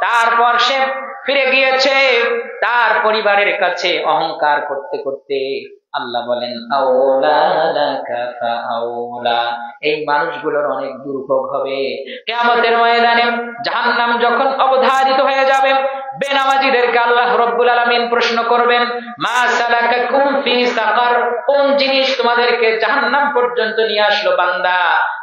Speaker 2: তারপর সে ফিরে গিয়েছে তার পরিবারের কাছে অহংকার করতে করতে। আল্লাহ বলেন আওলা লাকা ফাআওলা, এই মানুষগুলোর অনেক দুর্ভোগ হবে। কিয়ামতের ময়দানে জাহান্নাম যখন অবধারিত হয়ে যাবে, বেনামাজিদেরকে আল্লাহ রাব্বুল আলামিন প্রশ্ন করবেন, মা সালাকাকুম ফি সাকার, কোন জিনিস তোমাদেরকে জাহান্নাম পর্যন্ত নিয়ে আসলো বান্দা?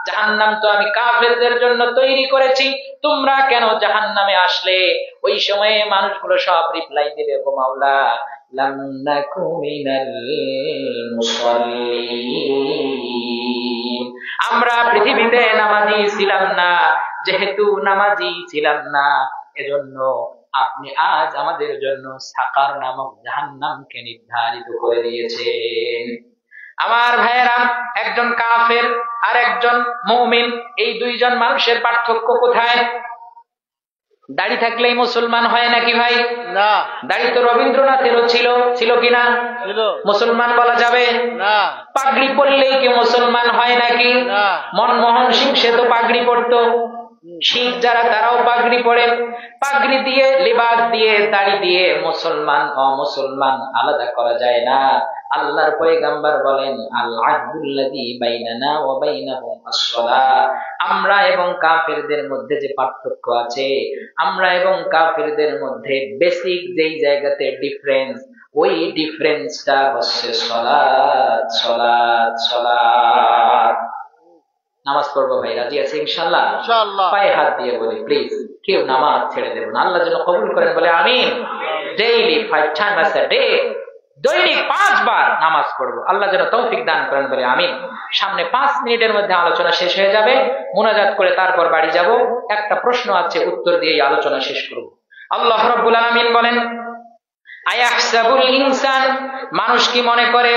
Speaker 2: জাহান্নাম তো আমি কাফেরদের জন্য তৈরি করেছি, তোমরা কেন জাহান্নামে আসলে? ওই সময়ে মানুষগুলো সব রিপ্লাই দেবে, গো মাওলা লাম নাকু মিনাল মুসাল্লিন, আমরা পৃথিবীতে নামাজি ছিলাম না, যেহেতু নামাজি ছিলাম না এজন্য আপনি আজ আমাদের জন্য সাকার নামক জাহান্নামকে নির্ধারিত করে দিয়েছেন। আমার ভাইয়েরা, একজন কাফের আর একজন মুমিন, এই দুইজন মানুষের পার্থক্য কোথায়? দাড়ি থাকলেই মুসলমান হয় নাকি ভাই?
Speaker 3: না।
Speaker 2: দাড়ি তো রবীন্দ্রনাথেরও ছিল কিনা? মুসলমান বলা যাবে
Speaker 3: না।
Speaker 2: পাগড়ি পরলেই কি মুসলমান হয় নাকি?
Speaker 3: না।
Speaker 2: মনমোহন সিং সে তো পাগড়ি পরতো, শিখ যারা তারাও পাগড়ি পরে। পাগড়ি দিয়ে, লিবাস দিয়ে, দাড়ি দিয়ে মুসলমান অমুসলমান আলাদা করা যায় না। আল্লাহর পয়গম্বর বলেন, আল আহদুল্লাযী বাইনানা ওয়া বাইনাহুম আস-সালাহ, আমরা এবং কাফেরদের মধ্যে যে পার্থক্য আছে, আমরা এবং কাফেরদের মধ্যে বেসিক যেই জায়গাতে ডিফারেন্স, ওই ডিফারেন্সটা হচ্ছে সালাত, সালাত, সালাত। নামাজ পড়বো ভাই, রাজি আছে ইনশাআল্লাহ?
Speaker 3: ইনশাআল্লাহ।
Speaker 2: পায়ে হাত দিয়ে বলি প্লিজ, কেউ নামাজ ছেড়ে দেবেন না। আল্লাহ যেন কবুল করেন, বলে আমিন। ডেইলি 5 টাইমস আ ডে, দৈনিক 5 বার নামাজ পড়বো, আল্লাহ যেন তৌফিক দান করেন, বলে আমিন। সামনে 5 মিনিটের মধ্যে আলোচনা শেষ হয়ে যাবে, মুনাজাত করে তারপর বাড়ি যাব। একটা প্রশ্ন আছে, উত্তর দিয়ে আলোচনা শেষ করব। আল্লাহ রাব্বুল আলামিন বলেন, আয়াহসাবুল ইনসান, মানুষ কি মনে করে,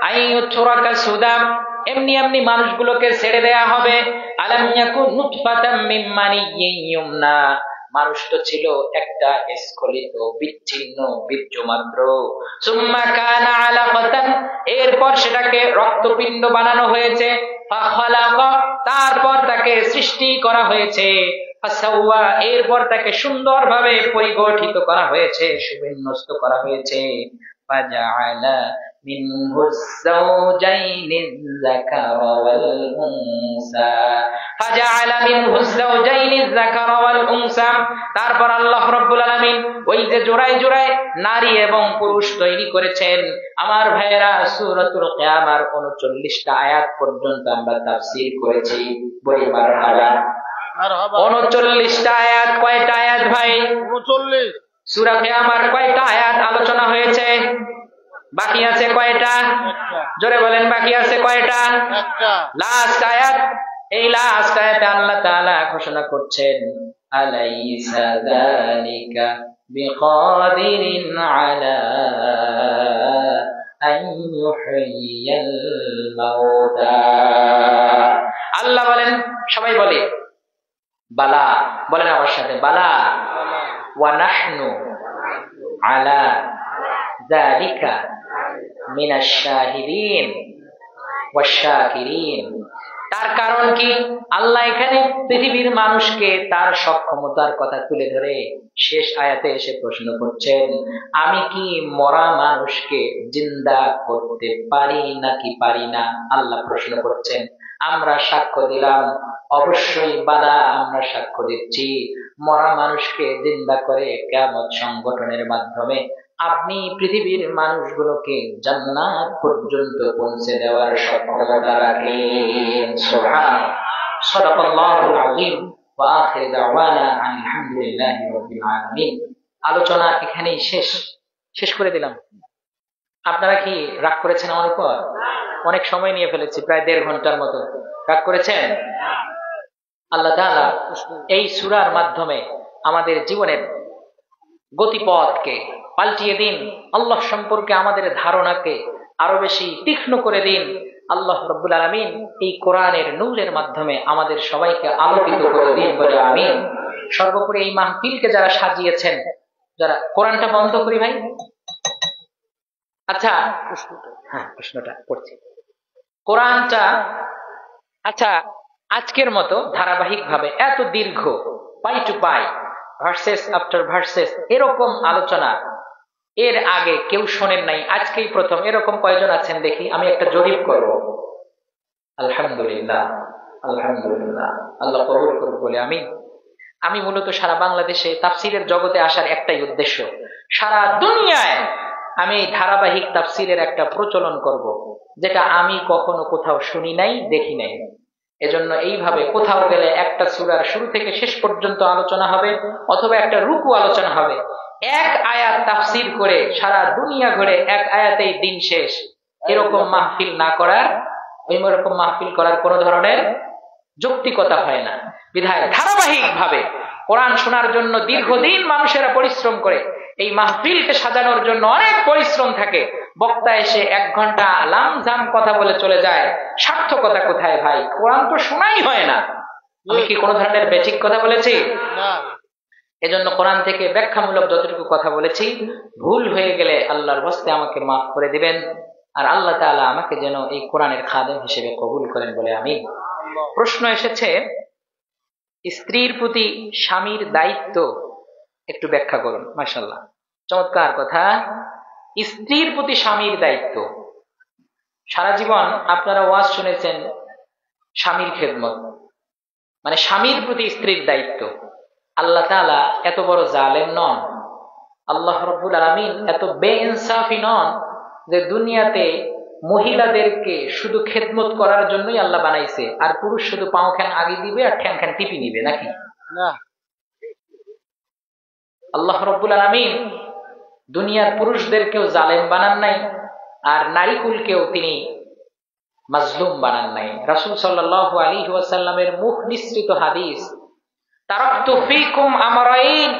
Speaker 2: আইয়ুতরাকা সুদা, এমনি এমনি মানুষগুলোকে ছেড়ে দেয়া হবে? আলাম ইয়াকুন নুতফাতাম মিন মানিয়্যিন ইউমনা, মানুষ তো ছিল একটা স্খলিত বিচ্ছিন্ন বীর্য মাত্র। সুম্মা কানা আলাকাতান, এরপর সেটাকে রক্তপিণ্ড বানানো হয়েছে। ফাখালাকা, তারপর তাকে সৃষ্টি করা হয়েছে। ফাসাওয়া, এরপর তাকে সুন্দরভাবে পরিগঠিত করা হয়েছে, সুবিন্যস্ত করা হয়েছে। ফাজাআলা মিনহু যাওজাইনি যাকারা ওয়াল উনসা, ফাজাআলা মিনহু যাওজাইনি যাকারা ওয়াল উনসা, তারপর আল্লাহ রাব্বুল আলামিন ওই যে জোড়ায় জোড়ায় নারী এবং পুরুষ তৈরি করেছেন। আমার ভাইয়েরা, সূরাতুল কিয়ামার 39টা আয়াত পর্যন্ত আমরা তাফসীর করেছি, বলি মারহাবা। 39টা আয়াত, কয়টা আয়াত ভাই?
Speaker 3: 39।
Speaker 2: সূরা কিয়ামার কয়টা আয়াত আলোচনা হয়েছে? বাকি আছে কয়টা? জোরে বলেন, বাকি আছে কয়টা? লাস্ট আয়াত। এই লাস্ট আয়াতে আল্লাহ তাআলা ঘোষণা করছেন, আলাইসা যালিকা বিকাদিরিন আলা আন ইউহয়িয়াল মাউতা। আল্লাহ বলেন, সবাই বলে বালা, বলেন আমার সাথে, বালা। ওয়া নাহনু আলা যালিকা মিনাশ শাহিদিন ওয়াশ শাকিরিন। তার কারণ কি? আল্লাহ এখানে পৃথিবীর মানুষকে তার সক্ষমতার কথা তুলে ধরে শেষ আয়াতে এসে প্রশ্ন করছেন, আমি কি মরা মানুষকে জিন্দা করতে পারি নাকি পারি না? আল্লাহ প্রশ্ন করছেন। আমরা সাক্ষ্য দিলাম, অবশ্যই বালা, আমরা সাক্ষ্য দিচ্ছি, মরা মানুষকে জিন্দা করে কিয়ামত সংগঠনের মাধ্যমে আপনি পৃথিবীর মানুষগুলোকে জান্নাত পর্যন্ত পৌঁছে দেওয়ার সক্ষমতা রাখেন। সুবহানাল্লাহ। সাদাকাল্লাহুল আযীম ওয়া আখিরু দাওয়ানা আলহামদুলিল্লাহি রাব্বিল আলামিন। আলোচনা এখানেই শেষ করে দিলাম। আপনারা কি রাগ করেছেন আমার উপর? অনেক সময় নিয়ে ফেলেছি, প্রায় 1.5 ঘন্টার মতো। রাগ করেছেন? আল্লাহ তাআলা এই সূরার মাধ্যমে আমাদের জীবনের গতিপথকে পাল্টিয়ে দিন। আল্লাহ সম্পর্কে আমাদের ধারণাকে আরো বেশি তীক্ষ্ণ করে দিন। আল্লাহ রাব্বুল আলামিন এই কোরআনের নূরের মাধ্যমে আমাদের সবাইকে আলোকিত করে দিন, বলে আমিন। সর্বোপরি এই মাহফিলকে যারা সাজিয়েছেন, যারা, কোরআনটা বন্ধ করি ভাই, আচ্ছা, হ্যাঁ, প্রশ্নটা পড়ছি। কোরআনটা আচ্ছা আজকের মতো ধারাবাহিক ভাবে এত দীর্ঘ পাই টু পাই ভার্সেস আফটার ভার্সেস এরকম আলোচনা এর আগে কেউ শোনেন নাই, আজকেই প্রথম। এরকম কয়জন আছেন দেখি, আমি একটা জরিপ করব। আলহামদুলিল্লাহ, আলহামদুলিল্লাহ, আল্লাহ কবুল করুক বলে আমি মূলত সারা বাংলাদেশে তাফসিরের জগতে আসার একটাই উদ্দেশ্য, সারা দুনিয়ায় আমি ধারাবাহিক তাফসিরের একটা প্রচলন করব, যেটা আমি কখনো কোথাও শুনি নাই, দেখি নাই। এজন্য এইভাবে কোথাও গেলে একটা সূরার শুরু থেকে শেষ পর্যন্ত আলোচনা হবে, অথবা একটা রুকু আলোচনা হবে। এক আয়াত তাফসির করে সারা দুনিয়া ঘুরে এক আয়াতেই দিন শেষ, এরকম মাহফিল না করার, এরকম মাহফিল করার কোন ধরনের যৌক্তিকতা হয় না। বিধায় ধারাবাহিক ভাবে কোরআন শোনার জন্য দীর্ঘদিন মানুষেরা পরিশ্রম করে, এই মাহফিলকে সাজানোর জন্য অনেক পরিশ্রম থাকে। বক্তা এসে 1 ঘন্টা লামঝাম কথা বলে চলে যায়, সার্থকতা কোথায় ভাই? কোরআন তো শোনাই হয় না। আমি কি কোনো ধরনের বেঠিক কথা বলেছি? এজন্য কোরআন থেকে ব্যাখ্যামূলক যতটুকু কথা বলেছি, ভুল হয়ে গেলে আল্লাহর হস্তে আমাকে মাফ করে দিবেন, আর আল্লাহ তাআলা আমাকে যেন এই কোরআনের খাদেম হিসেবে কবুল করেন বলে আমিন। প্রশ্ন এসেছে, স্ত্রীর প্রতি স্বামীর দায়িত্ব একটু ব্যাখ্যা করুন। মাশাআল্লাহ, চমৎকার কথা। স্ত্রীর প্রতি স্বামীর দায়িত্ব, সারা জীবন আপনারা ওয়াজ শুনেছেন স্বামীর খেদমত, মানে স্বামীর প্রতি স্ত্রীর দায়িত্ব। আল্লাহ তাআলা এত বড় জালেম নন, আল্লাহ রাব্বুল আলামিন এত বেইনসাফি নন যে দুনিয়াতে মহিলাদেরকে শুধু খেদমত করার জন্যই আল্লাহ বানাইছে, আর পুরুষ শুধু পাও খ্যান আগে দিবে আর ঠ্যাং খ্যান টিপি নিবে, নাকি না? আল্লাহ রাব্বুল আলামিন দুনিয়ার পুরুষদেরকেও জালেম বানান নাই, আর নারীকুলকেও তিনি মাজলুম বানান নাই। রাসূল সাল্লাল্লাহু আলাইহি ওয়াসাল্লামের মুখ নিঃসৃত হাদিস, তারাকতু ফীকুম আমরাইন,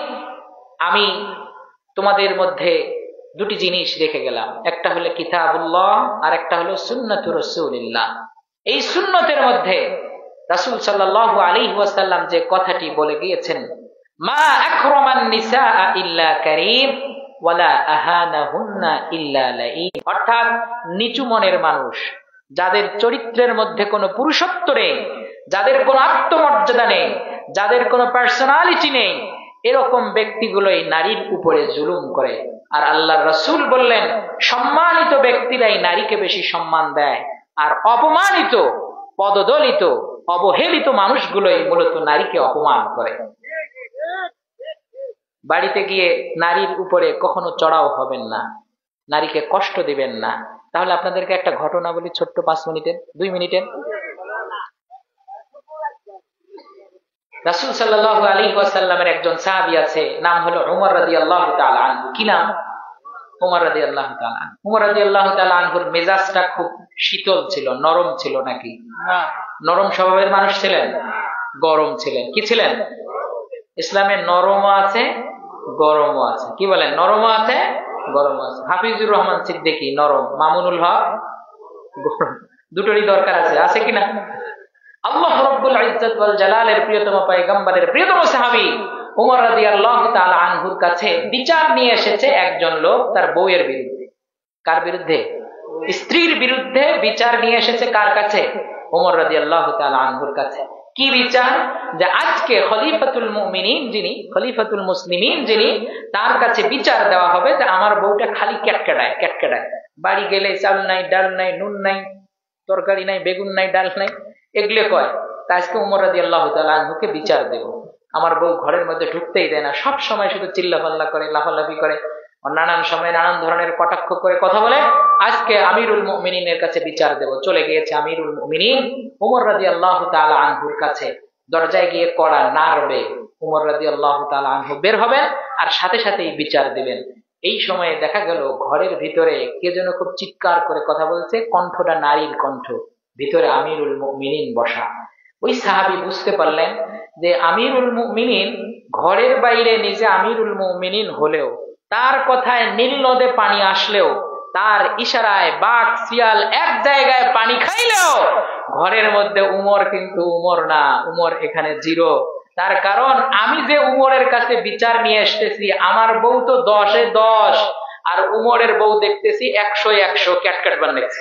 Speaker 2: আমি তোমাদের মধ্যে 2টি জিনিস রেখে গেলাম, একটা হলো কিতাবুল্লাহ আর একটা হলো সুন্নাতু রাসূলিল্লাহ। এই সুন্নতের মধ্যে রাসূল সাল্লাল্লাহু আলাইহি ওয়াসাল্লাম যে কথাটি বলে গিয়েছেন, মা আকরামান নিসাআ ইল্লা কারীম ওয়ালা আহানাহুন্না ইল্লা লাঈন, অর্থাৎ নিচু মনের মানুষ, যাদের চরিত্রের মধ্যে কোনো পুরুষত্ব নেই, যাদের কোনো আত্মমর্যাদা নেই, যাদের কোনো পার্সোনালিটি নেই, এরকম ব্যক্তিগুলোই নারীর উপরে জুলুম করে। আর আল্লাহর রাসূল বললেন, সম্মানিত ব্যক্তিরাই নারীকে বেশি সম্মান দেয়, আর অপমানিত, পদদলিত, অবহেলিত মানুষগুলোই মূলত নারীকে অপমান করে। বাড়িতে গিয়ে নারীর উপরে কখনো চড়াও হবেন না, নারীকে কষ্ট দিবেন না। তাহলে আপনাদেরকে একটা ঘটনা বলি, ছোট্ট 5 মিনিটের, 2 মিনিটের। রাসূল সাল্লাল্লাহু আলাইহি ওয়াসাল্লামের একজন সাহাবী আছে, নাম হলো উমর রাদিয়াল্লাহু তাআলা আনহু। কি নাম? উমর রাদিয়াল্লাহু তাআলা আনহু। উমর রাদিয়াল্লাহু তাআলা আনহুর মেজাজটা খুব শীতল ছিল, নরম ছিল নাকি? না, নরম স্বভাবের মানুষ ছিলেন? গরম ছিলেন। কি ছিলেন? ইসলামে নরমও আছে, গরমও আছে। কি বলেন? নরমও আছে, গরমও আছে। হাফিজুর রহমান সিদ্দিকী নরম, মামুনুল হক গরম, দুটোরই দরকার আছে, আছে কিনা? আল্লাহ রাব্বুল ইজ্জত ওয়াল জালালের প্রিয়তম পয়গম্বরের প্রিয়তম সাহাবী উমর রাদিয়াল্লাহু তাআলা আনহুর কাছে বিচার নিয়ে এসেছে একজন লোক তার বউয়ের বিরুদ্ধে। কার বিরুদ্ধে? স্ত্রীর বিরুদ্ধে বিচার নিয়ে এসেছে। কার কাছে? উমর রাদিয়াল্লাহু তাআলা আনহুর কাছে। কি বিচার? যে আজকে খলিফাতুল মুমিনিন যিনি, খলিফাতুল মুসলিমিন যিনি, তার কাছে বিচার দেওয়া হবে যে আমার বউটা খালি ক্যাটকেটায় ক্যাটকেটায়, বাড়ি গেলে চাল নাই, ডাল নাই, নুন নাই, তরকারি নাই, বেগুন নাই, ডাল নাই, এগুলো কয়। তা আজকে উমর রাদিয়াল্লাহু তাআলা আনহুকে বিচার দেব, আমার বউ ঘরের মধ্যে ঢুকতেই দেয় না, সব সময় শুধু চিল্লাপাল্লা করে, লাফালাফি করে, নানান সময় নানান ধরনের কটাক্ষ করে কথা বলে। আজকে আমিরুল মুমিনিনের কাছে বিচার দেব। চলে গিয়েছে আমিরুল মুমিনিন উমর রাদিয়াল্লাহু তাআলা আনহুর কাছে। দরজায় গিয়ে কড়া নাড়বে, উমর রাদিয়াল্লাহু তাআলা আনহু বের হবেন আর সাথে সাথেই বিচার দিবেন। এই সময়ে দেখা গেল ঘরের ভিতরে কে যেন খুব চিৎকার করে কথা বলছে, কণ্ঠটা নারীর কণ্ঠ, ভিতরে আমিরুল মুমিনিন বসা। ওই সাহাবী বুঝতে পারলেন যে আমিরুল মুমিনিন ঘরের বাইরে নিজে আমিরুল মুমিনিন হলেও, তার কথায় নীল নদে পানি আসলেও, তার ইশারায় বাঘ শিয়াল এক জায়গায় পানি খাইলেও ঘরের মধ্যে উমর কিন্তু উমর না, উমর এখানে জিরো। তার কারণ আমি যে উমরের কাছে বিচার নিয়ে এসেছি, আমার বউ তো 10-এ 10, আর উমরের বউ দেখতেছি 100 ক্যাটক্যাট বানাইছে।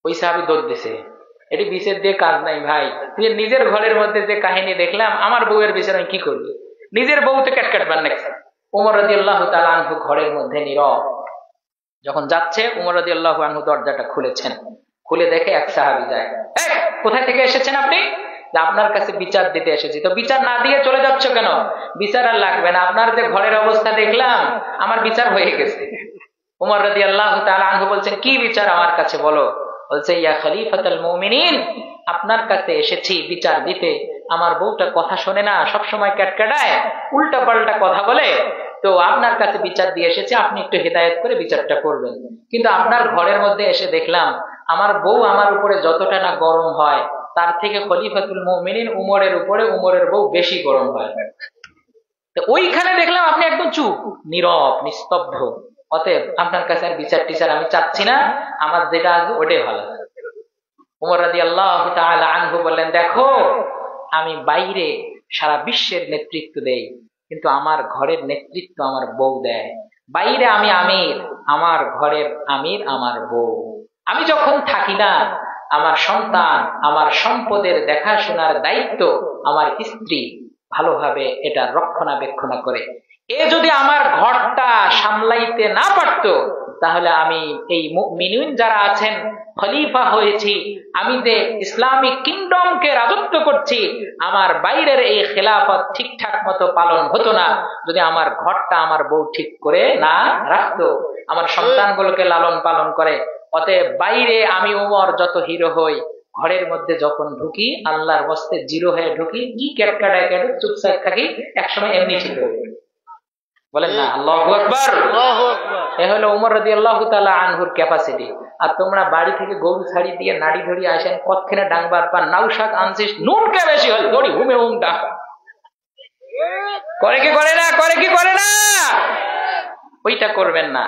Speaker 2: ওই সাহাবী দৌড় দিছে, এটি বিচার দিয়ে কাজ নাই ভাই, নিজের ঘরের মধ্যে যে কাহিনী দেখলাম, আমার বউয়ের বিচার আমি কি করবি, নিজের বউ তো ক্যাটক্যাট বানাইছে। উমর রাদিয়াল্লাহু তাআলা আনহু ঘরের মধ্যে নীরব। যখন যাচ্ছে উমর রাদিয়াল্লাহু আনহু দরজাটা খুলেছেন, খুলে দেখে এক সাহাবী যায়। কোথায় থেকে এসেছেন আপনি? আপনার কাছে বিচার দিতে এসেছি। তো বিচার না দিয়ে চলে যাচ্ছ কেন? বিচার আর লাগবে না, আপনার যে ঘরের অবস্থা দেখলাম আমার বিচার হয়ে গেছে। উমর রাদিয়াল্লাহু তাআলা আনহু বলছেন, কি বিচার আমার কাছে বলো? বলছে, ইয়া খলিফাতুল মুমিনিন, আপনার কাছে এসেছি বিচার দিতে। আমার বউটা কথা শোনে না, সবসময় ক্যাটক্যাটায়, উল্টা পাল্টা কথা বলে, তো আপনার কাছে বিচার দিয়ে এসেছি, আপনি একটু হেদায়েত করে বিচারটা করবেন। কিন্তু আপনার ঘরের মধ্যে এসে দেখলাম আমার বউ আমার উপরে যতটা না গরম হয়, তার থেকে খলিফাতুল মুমিনিন উমরের উপরে উমরের বউ বেশি গরম হয়। তো ওইখানে দেখলাম আপনি একদম চুপ, নীরব, নিস্তব্ধ। অতএব আপনার কাছে আর বিচার টিচার আমি চাচ্ছি না, আমার যেটা আছে ওটাই ভালো। উমর রাদিয়াল্লাহু তাআলা আনহু বললেন, দেখো আমি বাইরে সারা বিশ্বের নেতৃত্ব দেই, কিন্তু আমার ঘরের নেতৃত্ব আমার বউ দেয়। বাইরে আমি আমির, আমার ঘরের আমির আমার বউ। আমি যখন থাকি না, আমার সন্তান, আমার সম্পদের দেখাশোনার দায়িত্ব আমার স্ত্রী ভালোভাবে এটা রক্ষণাবেক্ষণ করে। এ যদি আমার ঘরটা সামলাইতে না পারতো, তাহলে আমি এই মুমিনিন যারা আছেন, খলিফা হয়েছি, আমি যে ইসলামিক কিংডমকে রাজত্ব করছি, আমার বাইরের এই খেলাফত ঠিকঠাক মতো পালন হতো না যদি আমার ঘরটা আমার বউ ঠিক করে না রাখতো, আমার সন্তানগুলোকে লালন পালন করে। অতএব বাইরে আমি উমর যত হিরো হই, ঘরের মধ্যে যখন ঢুকি আল্লাহর বস্তে জিরো হয়ে ঢুকি, কি ক্যাটকাটায় কেন চুপচাপ থাকি, একসময় এমনি ঠিক হবে। বলেন না আল্লাহু আকবার। এ হলো উমর রাদিয়াল্লাহু তাআলা আনহুর ক্যাপাসিটি। আর তোমরা বাড়ি থেকে গরু ছাড়ি দিয়ে নাড়ি ধরি আসেন, কতখানে ডাংবার পান, নাউ শাক আনছিস, নুন কে বেশি হল ধরি হুমে হুম ডাক করে কি করে না, করে কি করে না, ওইটা করবেন না।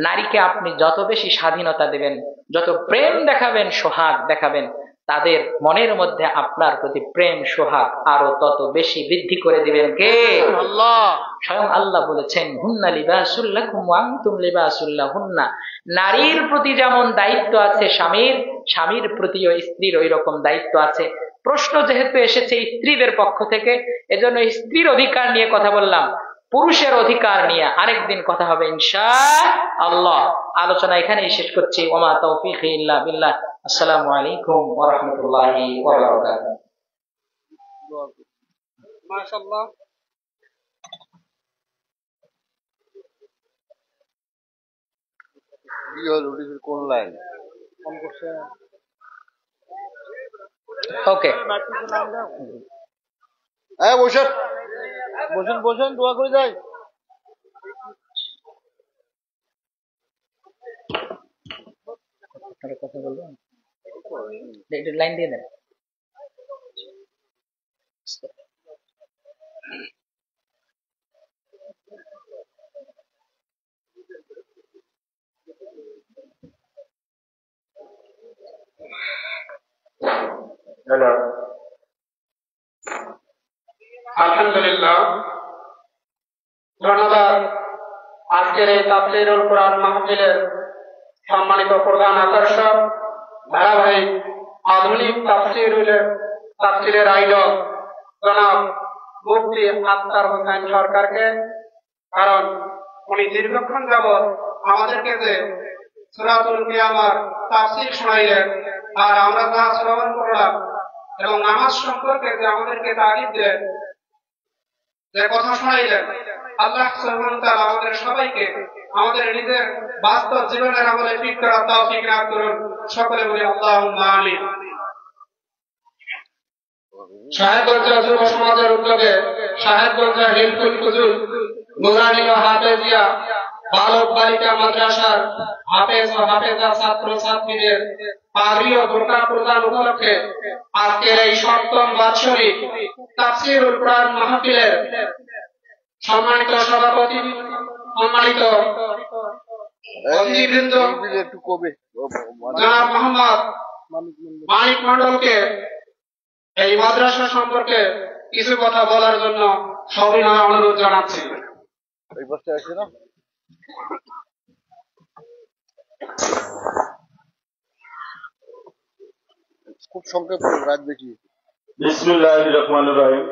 Speaker 2: নারীকে আপনি যত বেশি স্বাধীনতা দেবেন, যত প্রেম দেখাবেন, সোহাগ দেখাবেন, তাদের মনের মধ্যে আপনার প্রতি প্রেম সোহাগ আরো তত বেশি বৃদ্ধি করে দিবেন কে? আল্লাহ। স্বয়ং আল্লাহ বলেছেন, হুন্না লিবাসুল লাকুম ওয়া আনতুম লিবাসুল লাহুন্না। নারীর প্রতি যেমন দায়িত্ব আছে স্বামীর, স্বামীর প্রতিও স্ত্রীর ওই রকম দায়িত্ব আছে। প্রশ্ন যেহেতু এসেছে স্ত্রীদের পক্ষ থেকে, এজন্য স্ত্রীর অধিকার নিয়ে কথা বললাম। পুরুষের অধিকার নিয়ে আরেকদিন কথা হবে ইনশাআল্লাহ। আলোচনা এখানেই শেষ করছি। ওমা তাওফীকি ইল্লা বিল্লাহ। আসসালামু আলাইকুম ওয়া রাহমাতুল্লাহি ওয়া বারাকাতুহু।
Speaker 3: মাশাআল্লাহ। কোন লাইন ফোন করছে?
Speaker 2: ওকে,
Speaker 3: বসেন বসেন বসেন, দোয়া করে যাই।
Speaker 2: কথা বলবেন, লাইন দিয়ে দেন।
Speaker 1: হ্যালো, আলহামদুলিল্লাহ, ধন্যবাদ। আজকের এই তাফসীরুল কুরআন মাহফিলের সম্মানিত প্রধান আকর্ষক, ধারাবাহিক আধুনিক তাফসীরের আয়োজক জনাব মুফতি আখতার হোসেন সরকারকে, কারণ উনি দীর্ঘক্ষণ যাবৎ আমাদেরকে যে সূরাতুল কিয়ামার তাফসীর শোনাইলেন, আর আমরা তা শ্রবণ করলাম, এবং নামাজ সম্পর্কে যে আমাদেরকে তাগিদ দিলেন, যে কথা শোনাইলেন, আল্লাহ সুবহানাহু ওয়া তাআলা আমাদের সবাইকে আমাদের নিজের বাস্তব জীবনের আমলে ফিট করার তৌফিক দান করুন। সকলে বলি আল্লাহুম্মা আমিন। সাহেবগঞ্জ যুব সমাজের উদ্যোগে সাহেবগঞ্জ হিলফুল ফুজুল নুরানি ও হাফেজিয়া বালক বালিকা মাদ্রাসার হাফেজ ও হাফেজা ছাত্র ছাত্রীদের পাগড়ি ও বোরকা প্রদান উপলক্ষে আজকের এই ৭ম বাৎসরিক তাফসীরুল কুরআন মাহফিলের সম্মানিত সভাপতি, সম্মানিত অতিথিবৃন্দ জনাব মোহাম্মদ মানিক মন্ডলকে এই মাদ্রাসা সম্পর্কে কিছু কথা বলার জন্য সবিনয় অনুরোধ জানাচ্ছি।
Speaker 3: খুব সংক্ষেপে রাত বেশি।
Speaker 4: বিসমিল্লাহির রহমানির রহিম।